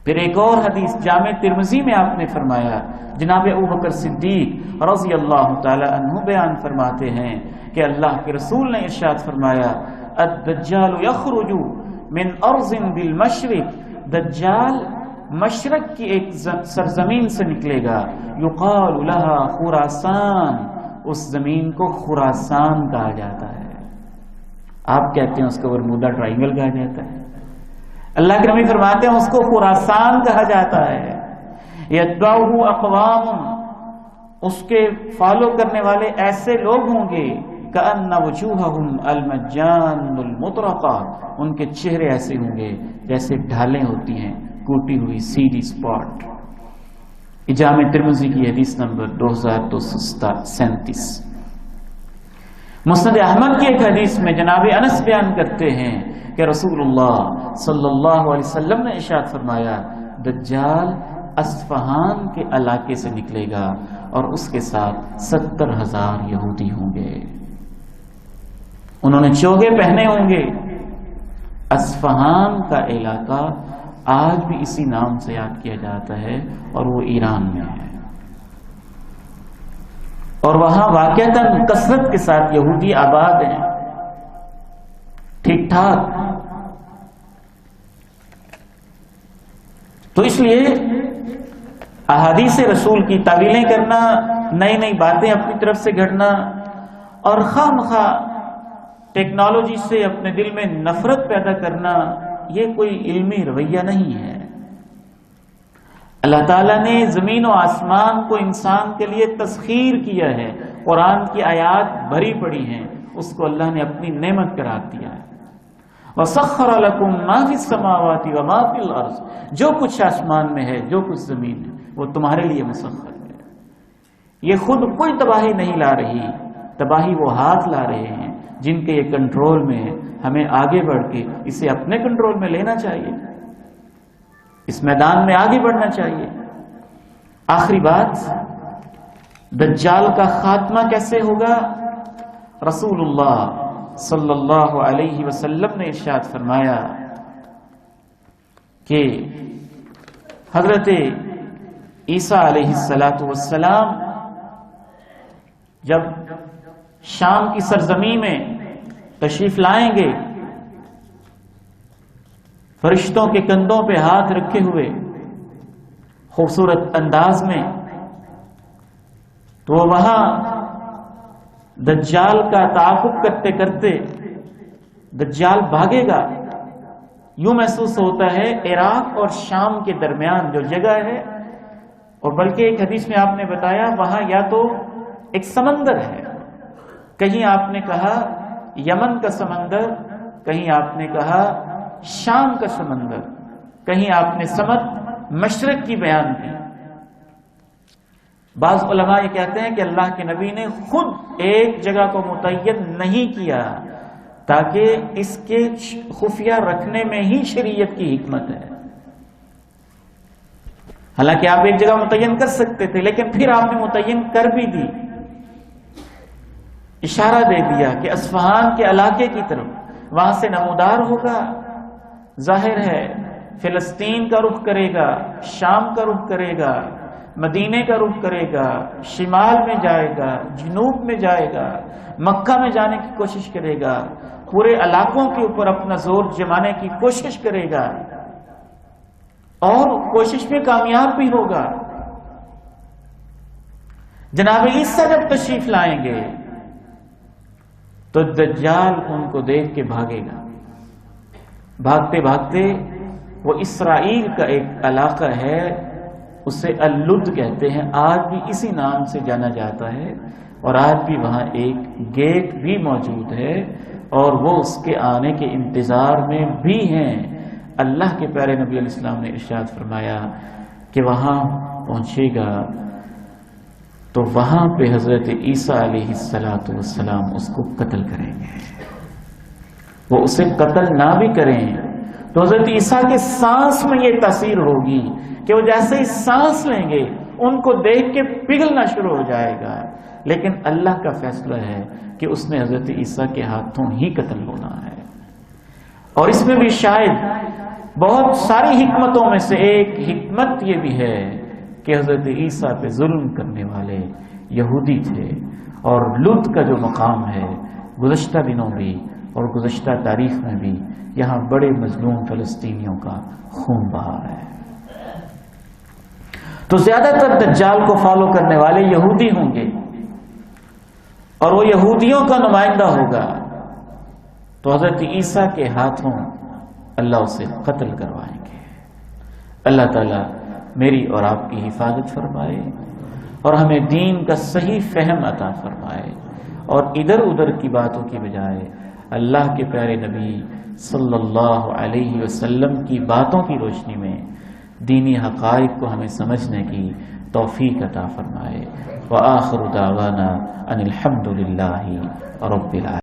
پھر ایک اور حدیث جامع ترمذی میں آپ نے فرمایا، جناب ابوبکر صدیق رضی اللہ تعالی عنہ بیان فرماتے ہیں کہ اللہ کے رسول نے ارشاد فرمایا الدجال یخرج من ارض بالمشرق، دجال مشرق کی ایک سرزمین سے نکلے گا، یقال لها خراسان، اس زمین کو خراسان کہا جاتا ہے۔ آپ کہتے ہیں اس کو برمودا ٹرائنگل کہا جاتا ہے، اللہ کے نبی فرماتے ہیں اس کو خراسان کہا جاتا ہے۔ یتبعہ اقوام، اس کے فالو کرنے والے ایسے لوگ ہوں گے کأن وجوہہم المجان المطرقہ، ان کے چہرے ایسے ہوں گے جیسے ڈھالیں ہوتی ہیں، کوٹی ہوئی سیدھی سپاٹ۔ جامع ترمذی کی حدیث نمبر 2237۔ مسند احمد کی ایک حدیث میں جناب انس بیان کرتے ہیں کہ رسول اللہ صلی اللہ علیہ وسلم نے ارشاد فرمایا دجال اصفہان کے علاقے سے نکلے گا اور اس کے ساتھ 70,000 یہودی ہوں گے، انہوں نے چوگے پہنے ہوں گے۔ اصفہان کا علاقہ آج بھی اسی نام سے یاد کیا جاتا ہے اور وہ ایران میں ہے، اور وہاں واقعتاً کثرت کے ساتھ یہودی آباد ہیں، ٹھیک ٹھاک۔ تو اس لیے احادیث رسول کی تعویلیں کرنا، نئی نئی باتیں اپنی طرف سے گھڑنا، اور خواہ مخواہ ٹیکنالوجی سے اپنے دل میں نفرت پیدا کرنا، یہ کوئی علمی رویہ نہیں ہے۔ اللہ تعالیٰ نے زمین و آسمان کو انسان کے لیے تسخیر کیا ہے، قرآن کی آیات بھری پڑی ہیں، اس کو اللہ نے اپنی نعمت قرار دیا ہے۔ وَسَخَّرَ لَكُم مَّا فِي السَّمَاوَاتِ وَمَا فِي الْأَرْضِ، جو کچھ آسمان میں ہے، جو کچھ زمین ہے، وہ تمہارے لیے مسخر ہے۔ یہ خود کوئی تباہی نہیں لا رہی، تباہی وہ ہاتھ لا رہے ہیں جن کے یہ کنٹرول میں ہے۔ ہمیں آگے بڑھ کے اسے اپنے کنٹرول میں لینا چاہیے، اس میدان میں آگے بڑھنا چاہیے۔ آخری بات، دجال کا خاتمہ کیسے ہوگا؟ رسول اللہ صلی اللہ علیہ وسلم نے ارشاد فرمایا کہ حضرت عیسیٰ علیہ السلام جب شام کی سرزمین میں تشریف لائیں گے، فرشتوں کے کندھوں پہ ہاتھ رکھے ہوئے خوبصورت انداز میں، تو وہاں دجال کا تعاقب کرتے کرتے دجال بھاگے گا۔ یوں محسوس ہوتا ہے عراق اور شام کے درمیان جو جگہ ہے، اور بلکہ ایک حدیث میں آپ نے بتایا وہاں یا تو ایک سمندر ہے، کہیں آپ نے کہا یمن کا سمندر، کہیں آپ نے کہا شام کا سمندر، کہیں آپ نے سمت مشرق کی بیان کی۔ بعض علماء یہ کہتے ہیں کہ اللہ کے نبی نے خود ایک جگہ کو متعین نہیں کیا تاکہ اس کے خفیہ رکھنے میں ہی شریعت کی حکمت ہے۔ حالانکہ آپ ایک جگہ متعین کر سکتے تھے، لیکن پھر آپ نے متعین کر بھی دی، اشارہ دے دیا کہ اصفہان کے علاقے کی طرف وہاں سے نمودار ہوگا، ظاہر ہے فلسطین کا رخ کرے گا، شام کا رخ کرے گا، مدینے کا رخ کرے گا، شمال میں جائے گا، جنوب میں جائے گا، مکہ میں جانے کی کوشش کرے گا، پورے علاقوں کے اوپر اپنا زور جمانے کی کوشش کرے گا اور کوشش میں کامیاب بھی ہوگا۔ جناب عیسیٰ جب تشریف لائیں گے تو دجال ان کو دیکھ کے بھاگے گا، بھاگتے بھاگتے وہ اسرائیل کا ایک علاقہ ہے، اسے اللد کہتے ہیں، آج بھی اسی نام سے جانا جاتا ہے، اور آج بھی وہاں ایک گیٹ بھی موجود ہے اور وہ اس کے آنے کے انتظار میں بھی ہیں۔ اللہ کے پیارے نبی علیہ السلام نے ارشاد فرمایا کہ وہاں پہنچے گا تو وہاں پہ حضرت عیسیٰ علیہ السلام اس کو قتل کریں گے۔ وہ اسے قتل نہ بھی کریں تو حضرت عیسیٰ کے سانس میں یہ تاثیر ہوگی کہ وہ جیسے ہی سانس لیں گے ان کو دیکھ کے پگھلنا شروع ہو جائے گا، لیکن اللہ کا فیصلہ ہے کہ اس نے حضرت عیسیٰ کے ہاتھوں ہی قتل ہونا ہے۔ اور اس میں بھی شاید بہت ساری حکمتوں میں سے ایک حکمت یہ بھی ہے کہ حضرت عیسیٰ پہ ظلم کرنے والے یہودی تھے، اور لوط کا جو مقام ہے گزشتہ دنوں بھی اور گزشتہ تاریخ میں بھی یہاں بڑے مظلوم فلسطینیوں کا خون بہا ہے۔ تو زیادہ تر دجال کو فالو کرنے والے یہودی ہوں گے اور وہ یہودیوں کا نمائندہ ہوگا، تو حضرت عیسیٰ کے ہاتھوں اللہ اسے قتل کروائیں گے۔ اللہ تعالیٰ میری اور آپ کی حفاظت فرمائے اور ہمیں دین کا صحیح فہم عطا فرمائے، اور ادھر ادھر کی باتوں کی بجائے اللہ کے پیارے نبی صلی اللہ علیہ وسلم کی باتوں کی روشنی میں دینی حقائق کو ہمیں سمجھنے کی توفیق عطا فرمائے۔ وآخر دعوانا ان الحمد للہ رب العالمین۔